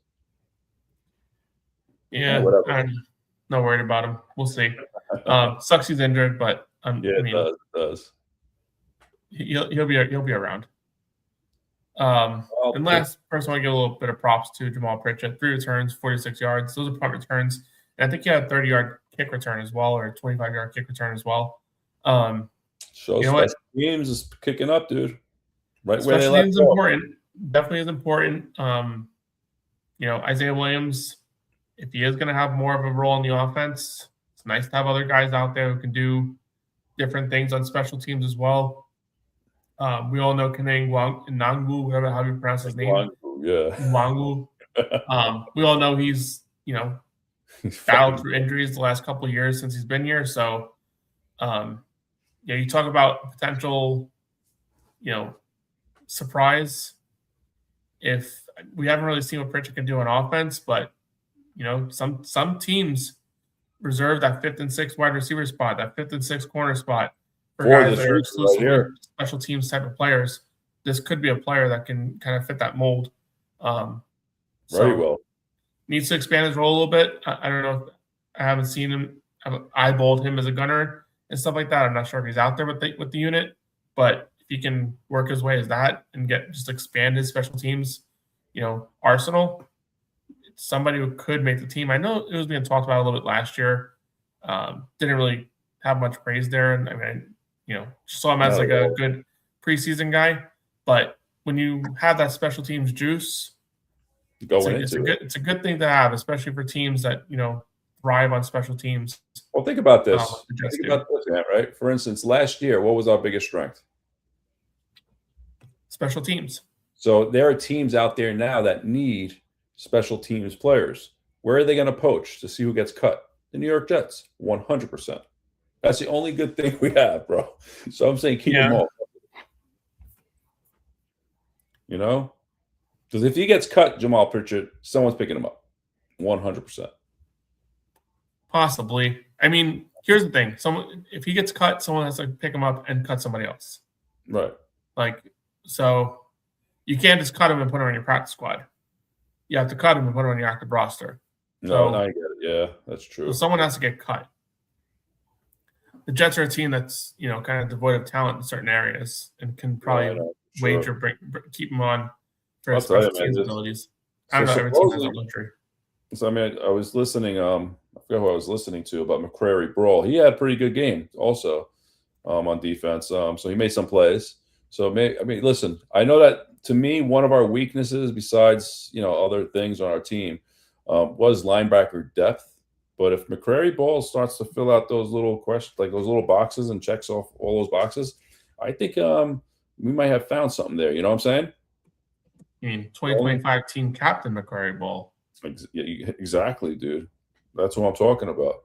Yeah, I'm not worried about him. We'll see. Sucks he's injured, but it does. He'll be around. And last person, I want to give a little bit of props to Jamal Pritchett. 3 returns, 46 yards. Those are punt returns. And I think he had a 30-yard kick return as well, or a 25-yard kick return as well. Shows special teams is kicking up, dude. Right where they left off. Important. Definitely is important. Isaiah Williams, if he is going to have more of a role in the offense, it's nice to have other guys out there who can do different things on special teams as well. We all know Kenang Nwangu, whatever how you pronounce his name. Nwangu. We all know he's battled through injuries the last couple of years since he's been here. So, you talk about potential, surprise. If we haven't really seen what Pritchett can do on offense, but some teams reserve that 5th and 6th wide receiver spot, that 5th and 6th corner spot for For guys this that are reason right exclusively here. special teams type of players. This could be a player that can kind of fit that mold. Very well. Needs to expand his role a little bit. I don't know. I haven't seen him. I've eyeballed him as a gunner and stuff like that. I'm not sure if he's out there with the unit, but if he can work his way as that and just expand his special teams, arsenal, it's somebody who could make the team. I know it was being talked about a little bit last year. Didn't really have much praise there, and I mean, just saw him as a good preseason guy. But when you have that special teams juice, it's a good thing to have, especially for teams that thrive on special teams. Well, think about this. Think about this, man, right? For instance, last year, what was our biggest strength? Special teams. So there are teams out there now that need special teams players. Where are they going to poach to see who gets cut? The New York Jets, 100%. That's the only good thing we have, bro. So I'm saying keep them all. Because if he gets cut, Jamal Pritchard, someone's picking him up, 100%. Possibly. I mean, here's the thing: if he gets cut, someone has to pick him up and cut somebody else. Right. So you can't just cut him and put him on your practice squad. You have to cut him and put him on your active roster. No, I get it. Yeah, that's true. So someone has to get cut. The Jets are a team that's kind of devoid of talent in certain areas and can probably keep him on for his special teams abilities. I don't know. Every team has a luxury. So I mean, I was listening. I forgot who I was listening to about McCrary Brawl. He had a pretty good game also on defense. So he made some plays. So listen, I know that to me, one of our weaknesses, besides other things on our team, was linebacker depth. But if McCrary Ball starts to fill out those little questions, like those little boxes, and checks off all those boxes, I think we might have found something there. You know what I'm saying? I mean, 2025 team captain McCrary Ball. Exactly, dude. That's what I'm talking about.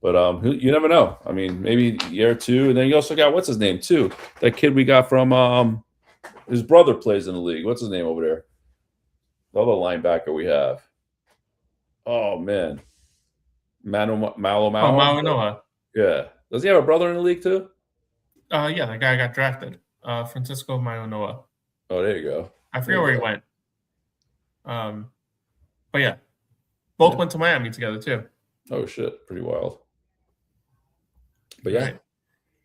But you never know. I mean, maybe year two, and then you also got what's his name too? That kid we got from his brother plays in the league. What's his name over there? The other linebacker we have. Oh man, Malanoa. Yeah. Does he have a brother in the league too? Yeah, the guy got drafted. Francisco Malanoa. Oh, there you go. I forget where he went. But yeah, both went to Miami together too. Oh shit, pretty wild. But yeah,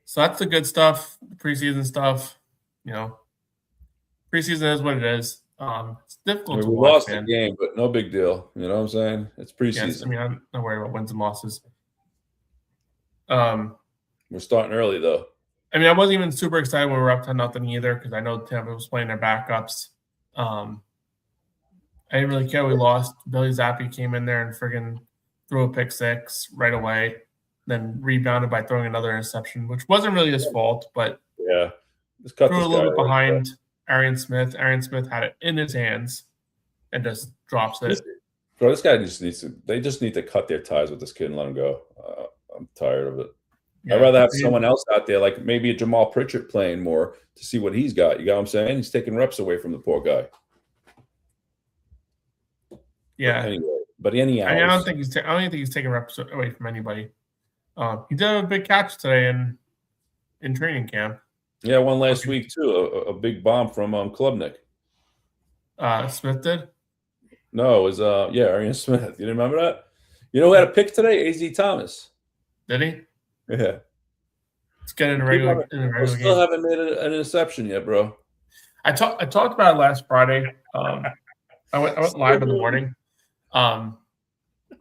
so that's the good stuff. The preseason stuff, preseason is what it is. It's difficult to watch. We lost the game, but no big deal. You know what I'm saying? It's preseason. Yes, I mean, I'm not worried about wins and losses. We're starting early though. I mean, I wasn't even super excited when we were up 10-0 either because I know Tampa was playing their backups. I didn't really care we lost. Billy Zappi came in there and friggin' threw a pick six right away, then rebounded by throwing another interception, which wasn't really his fault, but threw a little bit behind Arian Smith. Arian Smith had it in his hands and just drops it. Bro, this guy they just need to cut their ties with this kid and let him go. I'm tired of it. Yeah, I'd rather have someone else out there, like maybe a Jamal Pritchard playing more to see what he's got. You got what I'm saying? He's taking reps away from the poor guy. Yeah. But I don't think he's taking reps away from anybody. He did have a big catch today in training camp. Yeah, one last week too. A big bomb from Klubnik. Smith did? No, it was Arian Smith. You remember that? You know who had a pick today? AZ Thomas. Did he? Yeah. Let's get in a regular game. Still haven't made an interception yet, bro. I talked about it last Friday. I went live in the morning. Talking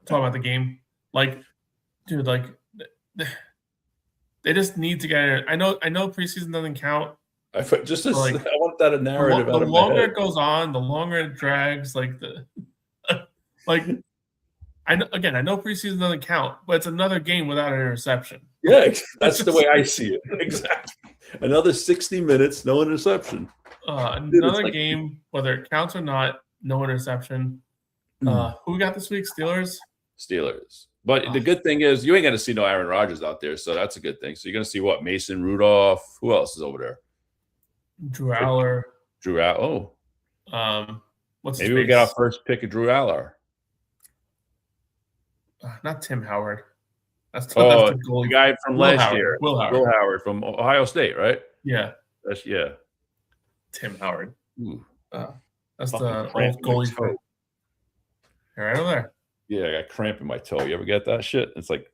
about the game. Dude, they just need to get it. I know preseason doesn't count. I want that narrative. The longer it goes on, the longer it drags. I know preseason doesn't count, but it's another game without an interception. Yeah, that's the way I see it. Exactly. Another 60 minutes, no interception. Another game, whether it counts or not, no interception. Who we got this week? Steelers. But the good thing is you ain't going to see no Aaron Rodgers out there, so that's a good thing. So you're going to see what? Mason Rudolph. Who else is over there? Drew Aller. Oh. Maybe we got our first pick of Drew Aller. not Tim Howard. That's the The goalie. guy from Will last Howard. year. Will Howard. Will Howard from Ohio State, right? Yeah. Yeah. Tim Howard. Ooh, That's fucking the cramp old in my goalie toe. right over there. Yeah, I got cramp in my toe. You ever get that shit? It's like,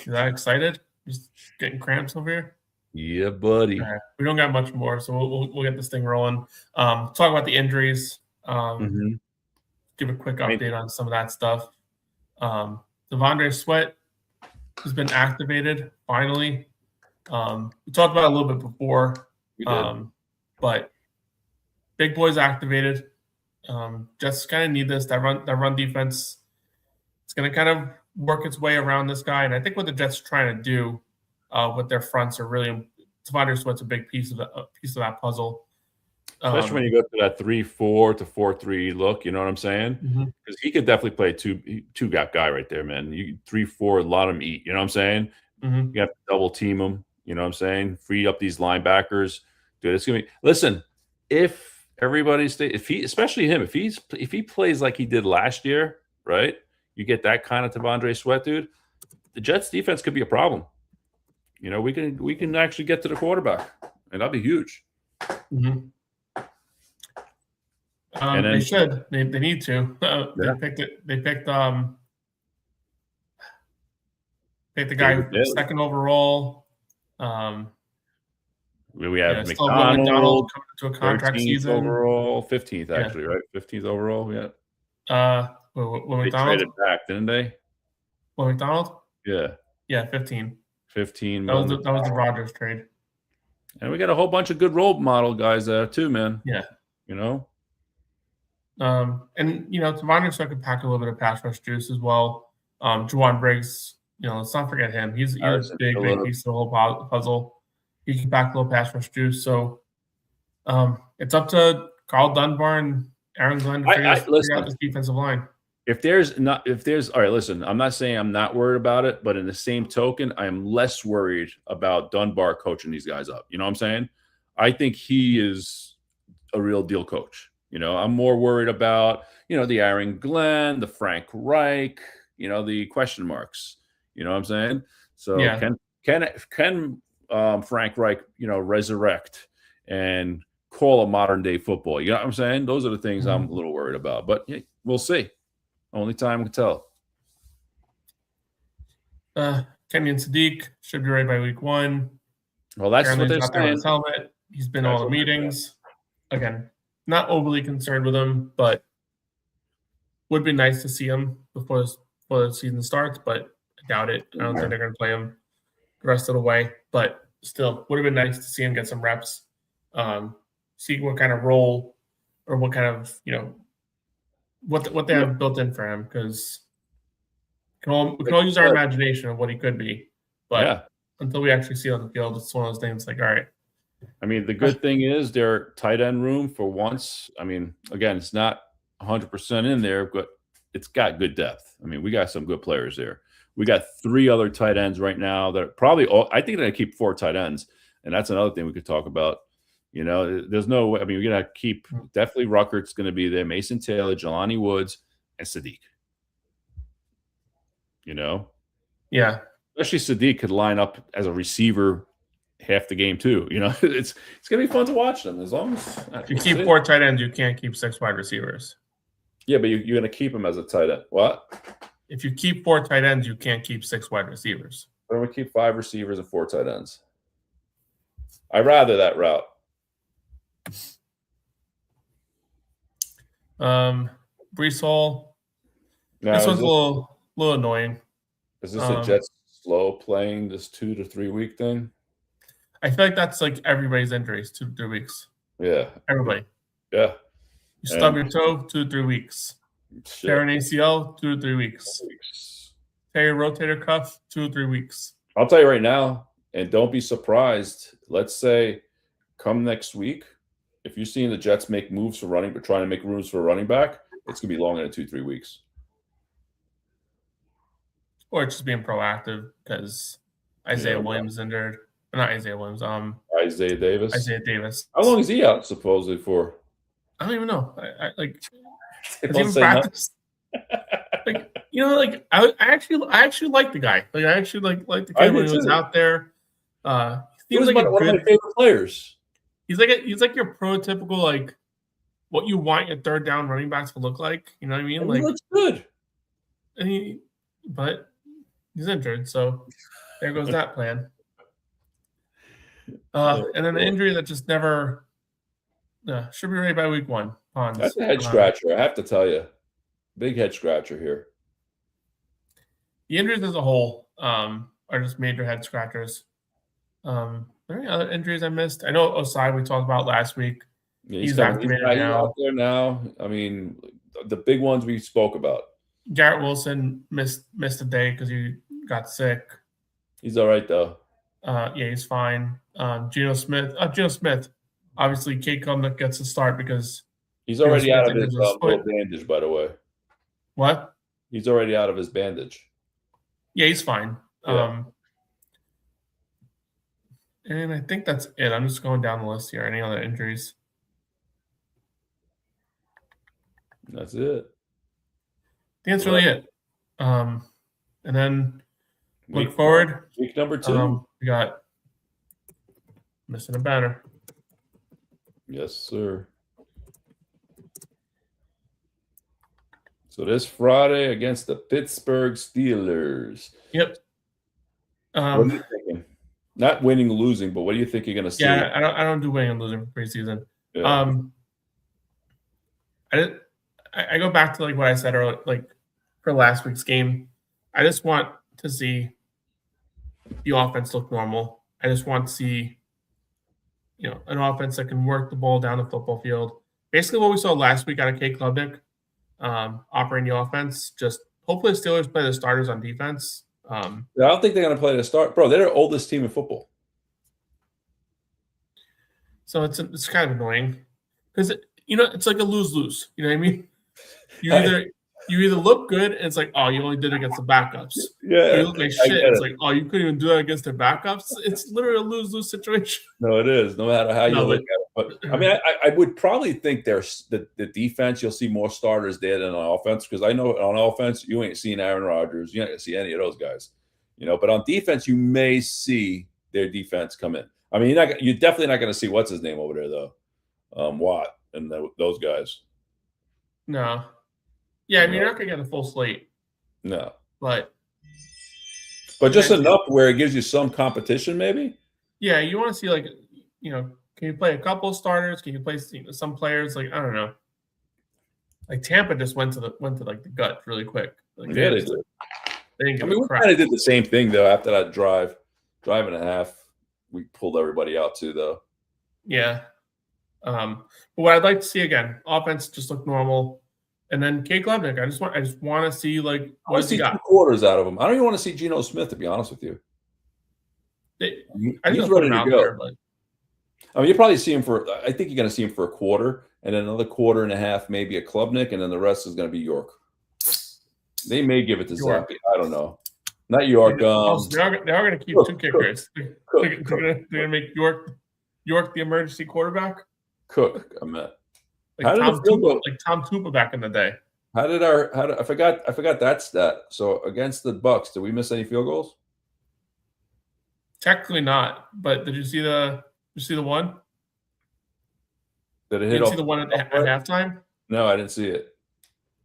You that excited? Just getting cramps over here? yeah, buddy. All right. We don't got much more, so we'll get this thing rolling. Talk about the injuries. Give a quick update on some of that stuff. Devondre Sweat has been activated finally. We talked about it a little bit before, but big boy's activated. Just kind of need this. That run defense. It's going to kind of work its way around this guy, and I think what the Jets are trying to do with their fronts are really Devondre Sweat's a big piece of that puzzle. Especially when you go to that 3-4 to 4-3 look, you know what I'm saying? Because he could definitely play two gap guy right there, man. You 3-4, let him eat. You know what I'm saying? You have to double team him. You know what I'm saying? Free up these linebackers, dude. It's gonna be. Listen, if everybody especially him, if he plays like he did last year, right? You get that kind of Devondre Sweat, dude. The Jets defense could be a problem. You know, we can actually get to the quarterback, and that'd be huge. And they should. They need to. They picked the guy second overall. We have McDonald coming into a contract season. Overall, 15th actually, right? 15th overall, yeah. Will they McDonald traded back, didn't they? Will McDonald? Yeah. Yeah, 15. 15. That was the Rodgers trade. And we got a whole bunch of good role model guys there too, man. Yeah. You know? And Devondre Sweat could pack a little bit of pass rush juice as well. Juwan Briggs, let's not forget him. He's a big piece of the whole puzzle. He can pack a little pass rush juice. So it's up to Carl Dunbar and Aaron Glenn to figure out this defensive line. All right, listen, I'm not saying I'm not worried about it, but in the same token, I am less worried about Dunbar coaching these guys up. You know what I'm saying? I think he is a real deal coach. I'm more worried about, the Aaron Glenn, the Frank Reich, the question marks. You know what I'm saying? So yeah. Can Frank Reich, resurrect and call a modern day football? You know what I'm saying? Those are the things I'm a little worried about. But yeah, we'll see. Only time will tell. Kenyon Sadiq should be ready by week 1. Well, that's what they're saying. His helmet. He's been all the meetings. Again, not overly concerned with him, but would be nice to see him before the season starts, but I doubt it. I don't think they're going to play him the rest of the way, but still would have been nice to see him get some reps, see what kind of role or what kind of, what they have built in for him, because we can all use our imagination of what he could be, but until we actually see it on the field, it's one of those things like, all right. I mean, the good thing is their tight end room for once. I mean, again, it's not 100% in there, but it's got good depth. I mean, we got some good players there. We got 3 other tight ends right now that are probably I think they're going to keep 4 tight ends, and that's another thing we could talk about. There's no way. I mean, we're going to keep definitely Ruckert's going to be there, Mason Taylor, Jelani Woods, and Sadiq. Yeah. Especially Sadiq could line up as a receiver half the game too. It's going to be fun to watch them as long as if you keep 4 tight ends, you can't keep 6 wide receivers. Yeah, but you're going to keep him as a tight end. What? If you keep 4 tight ends, you can't keep 6 wide receivers. Why don't we keep 5 receivers and 4 tight ends? I'd rather that route. Brees Hall. This one's a little annoying. Is this a Jets slow playing this 2 to 3 week thing? I feel like that's like everybody's injuries, 2 to 3 weeks. Yeah. Everybody. Yeah. You stub your toe, 2 to 3 weeks. Tear an ACL, 2 to 3 weeks. Tear your rotator cuff, 2 to 3 weeks. I'll tell you right now, and don't be surprised. Let's say come next week, if you're seeing the Jets make moves for running, but trying to make moves for a running back, it's going to be longer than 2-3 weeks. Or it's just being proactive because Isaiah Williams injured. Not Isaiah Williams. Isaiah Davis. Isaiah Davis. How long is he out supposedly for? I don't even know. I like. Don't say practice. Like like I actually like the guy. Like I actually like the kid when he was out there. He was one of my favorite players. He's like your prototypical like what you want your third down running backs to look like. You know what I mean? And like he looks good. But he's injured, so there goes that plan. And then the injury that just never should be ready by week 1. Pons. That's a head scratcher, I have to tell you. Big head scratcher here. The injuries as a whole are just major head scratchers. Are there any other injuries I missed? I know Osai we talked about last week. Yeah, he's activated now. Out there now. I mean, the big ones we spoke about. Garrett Wilson missed a day because he got sick. He's all right though. Yeah, he's fine. Geno Smith. Obviously, Kate Klubnik gets a start because he's already out of his little bandage. By the way, what? He's already out of his bandage. Yeah, he's fine. Yeah. And I think that's it. I'm just going down the list here. Any other injuries? That's it. I think that's really it. And then look forward. Week number 2. We got missing a banner. Yes, sir. So this Friday against the Pittsburgh Steelers. Yep. What are you thinking? Not winning, losing, but what do you think you're going to see? Yeah, I don't do winning and losing for preseason. Yeah. I go back to like what I said earlier, like for last week's game. I just want to see the offense look normal. I just want to see, an offense that can work the ball down the football field. Basically, what we saw last week out of Kate Klubnik, operating the offense. Just hopefully, the Steelers play the starters on defense. I don't think they're going to play the start, bro. They're the oldest team in football. So it's kind of annoying because it's like a lose-lose. You know what I mean? You either look good and it's like, oh, you only did it against the backups. Yeah, you look like shit. It's like, oh, you couldn't even do that against their backups. It's literally a lose-lose situation. No, it is. No matter how you look at it. But I mean, I would probably think there's the defense. You'll see more starters there than on offense because I know on offense you ain't seen Aaron Rodgers. You ain't gonna see any of those guys. But on defense you may see their defense come in. I mean, you're definitely not going to see what's his name over there though, Watt and those guys. No. Yeah, I mean, you're not going to get a full slate. No. But just enough where it gives you some competition, maybe? Yeah, you want to see, like, can you play a couple of starters? Can you play some players? Like, I don't know. Like, Tampa just went to the gut really quick. Like, yeah, they did. They didn't give we kind of did the same thing, though, after that drive and a half. We pulled everybody out, too, though. Yeah. But what I'd like to see, again, offense just look normal. And then Kate Klubnik, I just want to see what does he got? 2 quarters out of him. I don't even want to see Geno Smith, to be honest with you. He's ready to go. There, I mean, you probably see him I think you're going to see him for a quarter, and then another quarter and a half, maybe a Klubnik, and then the rest is going to be York. They may give it to Zappy. I don't know. Not York. They are going to keep 2 kickers. They're going to make York the emergency quarterback. Cook, I meant. Like Tom Tupa back in the day. I forgot that stat. So against the Bucs, did we miss any field goals? Technically not, but did you see the one? Did it hit? Did you see the one at halftime? No, I didn't see it.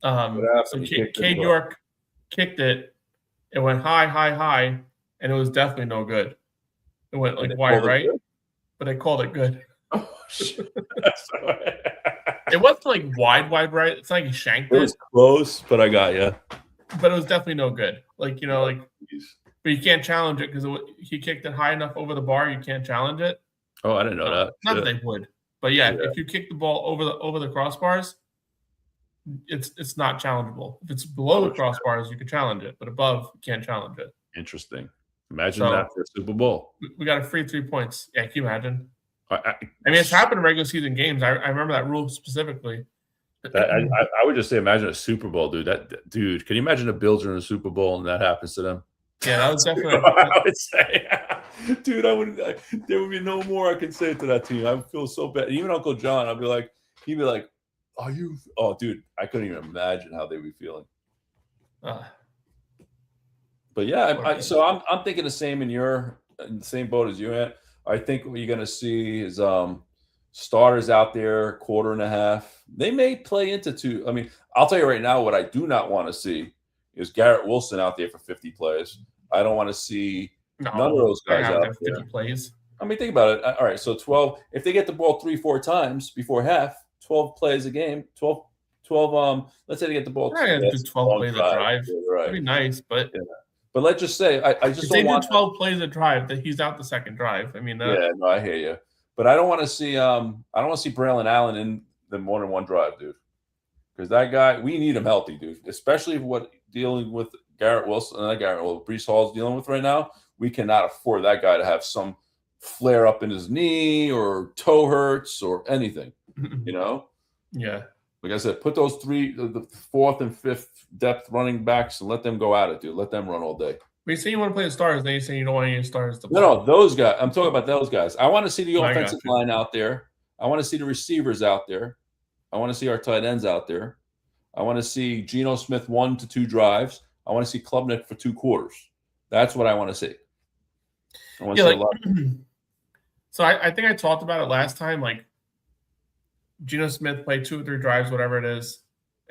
So Cade York kicked it. It went high, and it was definitely no good. It went like wide right, but they called it good. Oh shit! It wasn't like wide right. It's like he shanked it. It was close, but I got you. But it was definitely no good. But you can't challenge it because he kicked it high enough over the bar. You can't challenge it. Oh, I didn't know that. Not that they would, but yeah, if you kick the ball over the crossbars, it's not challengeable. If it's below the crossbars, you can challenge it, but above, you can't challenge it. Interesting. Imagine that for a Super Bowl. We got a free 3 points. Yeah, can you imagine? I mean, it's happened in regular season games. I remember that rule specifically. I would just say, imagine a Super Bowl, dude. Dude, can you imagine the Bills are in a Super Bowl and that happens to them? Yeah, that was definitely. I would say, dude, there would be no more I can say to that team. I feel so bad. Even Uncle John, he'd be like, "Are you?" Oh, dude, I couldn't even imagine how they'd be feeling. But yeah, so I'm thinking the same in the same boat as you, Ant. I think what you're going to see is starters out there, quarter and a half. They may play into two. I mean, I'll tell you right now, what I do not want to see is Garrett Wilson out there for 50 plays. I don't want to see none of those guys out there. 50 plays. I mean, think about it. All right, so 12. If they get the ball 3-4 times before half, 12 plays a game. 12. Let's say they get the ball. I do 12 plays a drive. Yeah, right. That'd be nice, but. Yeah. But let's just say I just don't want 12 plays a drive that he's out the second drive. I mean, yeah, no, I hear you. But I don't want to see Braylon Allen in the more than one drive, dude. Because that guy, we need him healthy, dude. Especially what dealing with Breece Hall's dealing with right now. We cannot afford that guy to have some flare up in his knee or toe hurts or anything. You know? Yeah. Like I said, put those three, the fourth and fifth depth running backs, and let them go at it, dude. Let them run all day. But you say you want to play the stars, then you say you don't want any stars to play. No, those guys. I'm talking about those guys. I want to see the offensive line out there. I want to see the receivers out there. I want to see our tight ends out there. I want to see Geno Smith 1 to 2 drives. I want to see Klubnik for 2 quarters. That's what I want to see. I want to see a lot. So I think I talked about it last time, like Geno Smith play 2 or 3 drives, whatever it is.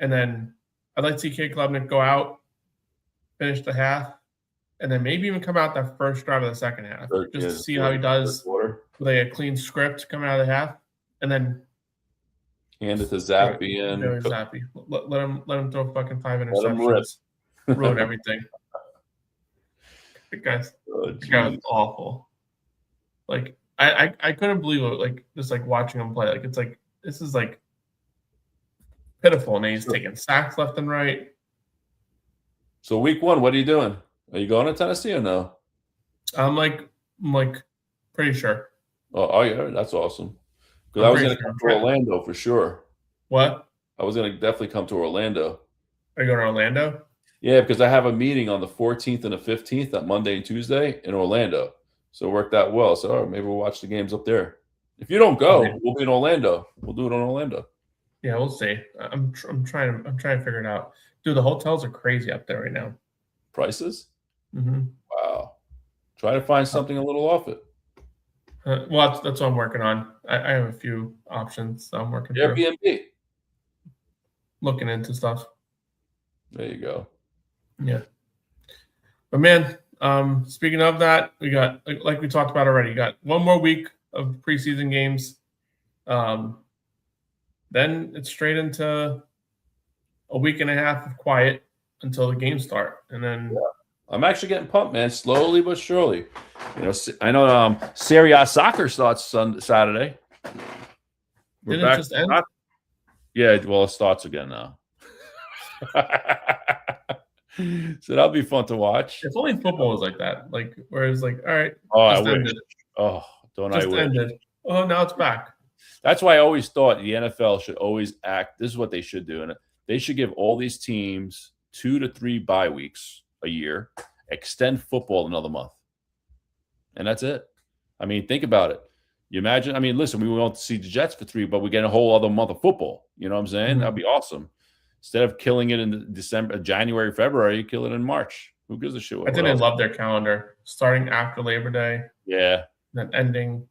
And then I'd like to see Cade Klubnik go out, finish the half, and then maybe even come out that first drive of the second half. Just to see how he does with a clean script coming out of the half. And then hand it to Zappy and Zappy. Let him throw fucking 5 interceptions. Ruin everything. The guy was awful. Like I couldn't believe it. Like just like watching him play. Like it's like this is like pitiful. And he's taking sacks left and right. So week 1, what are you doing? Are you going to Tennessee or no? I'm like pretty sure. Oh yeah, that's awesome. Because I was going to come to Orlando for sure. What? I was going to definitely come to Orlando. Are you going to Orlando? Yeah, because I have a meeting on the 14th and the 15th, that Monday and Tuesday in Orlando. So it worked out well. So maybe we'll watch the games up there. If you don't go, we'll be in Orlando. We'll do it in Orlando. Yeah, we'll see. I'm trying to figure it out. Dude, the hotels are crazy up there right now. Prices? Mm-hmm. Wow. Try to find something a little off it. Well, that's what I'm working on. I have a few options that I'm working through. Airbnb. Looking into stuff. There you go. Yeah. But man, speaking of that, we got, like we talked about already, you got one more week of preseason games. Then it's straight into a week and a half of quiet until the games start. And then I'm actually getting pumped, man, slowly but surely. You know, I know Serie A soccer starts Saturday. Didn't it just end? Yeah, well, it starts again now. So that'll be fun to watch. If only football was like that. Like, whereas, like, all right, I wish. Oh, don't I wish? Ended. Oh, now it's back. That's why I always thought the NFL should always act. This is what they should do, and they should give all these teams 2 to 3 bye weeks a year, extend football another month, and that's it. I mean, think about it. You imagine? I mean, listen, we won't see the Jets for 3, but we get a whole other month of football. You know what I'm saying? Mm-hmm. That'd be awesome. Instead of killing it in December, January, February, you kill it in March. Who gives a shit? I think they love their calendar, starting after Labor Day. Yeah. Then ending.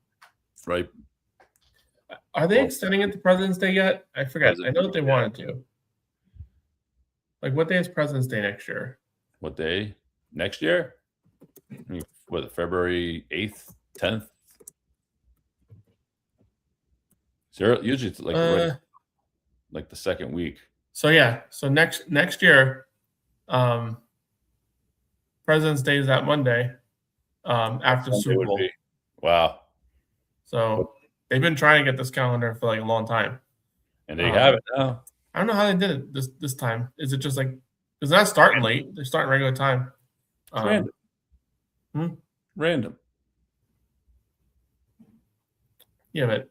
Right. Are they extending it to President's Day yet? I forget. I know that they wanted to. Like, what day is President's Day next year? What day? Next year? What, February 8th, 10th? Usually it's like the second week. So yeah, so next year, President's Day is that Monday, after the Super Bowl. Wow. So they've been trying to get this calendar for like a long time, and they have it now. I don't know how they did it this time. Is it just like because they're not starting late; they're starting regular time. Random. Random. Yeah, but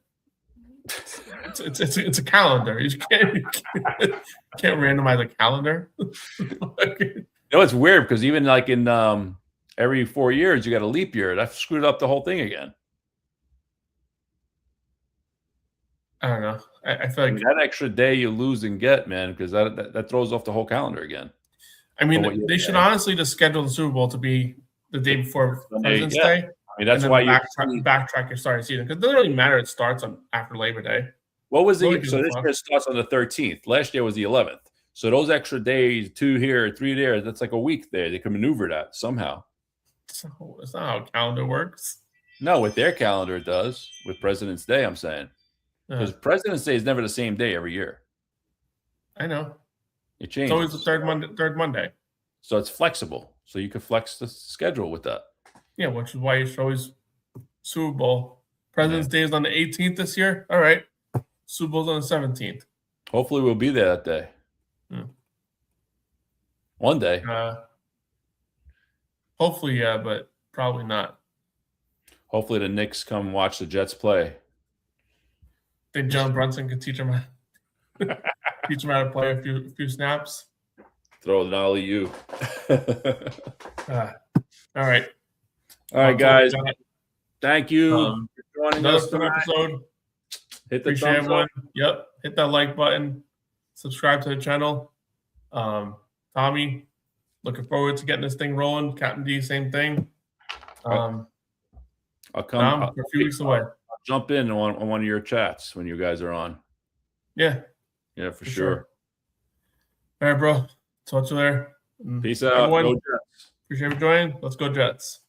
it's a calendar. You can't randomize a calendar. You know, it's weird because even like in every 4 years you got a leap year. That screwed up the whole thing again. I don't know. I feel like that extra day you lose and get, man, because that throws off the whole calendar again. I mean, what you're they should saying. honestly just schedule the Super Bowl to be the day before President's Yeah. Day. I mean, that's and why then you backtrack your starting season because it doesn't really matter. It starts on after Labor Day. What was Really the so good this fun. year starts on the 13th. Last year was the 11th. So those extra days, 2 here, 3 there, that's like a week there. They can maneuver that somehow. So it's not how calendar works. No, with their calendar it does. With President's Day, I'm saying. Because President's Day is never the same day every year. I know. It It's changes. always the third Monday. So it's flexible. So you can flex the schedule with that. Yeah, which is why you should always Super Bowl. President's Day is on the 18th this year. All right. Super Bowl's on the 17th. Hopefully we'll be there that day. One day. Hopefully, yeah, but probably not. Hopefully the Knicks come watch the Jets play. Think John Brunson could teach him how to play a few snaps. Throw an alley-oop. All right. All right, guys. Thank you for joining us Another tonight. episode. Hit the Appreciate thumbs everyone. up. Yep. Hit that like button. Subscribe to the channel. Tommy, looking forward to getting this thing rolling. Captain D, same thing. I'll come. Tom, we're a few weeks away. I'll jump in on one of your chats when you guys are on. Yeah. Yeah, for sure. All right, bro. Talk to you there. Peace out. Everyone, Go Jets. appreciate you joining. Let's go Jets.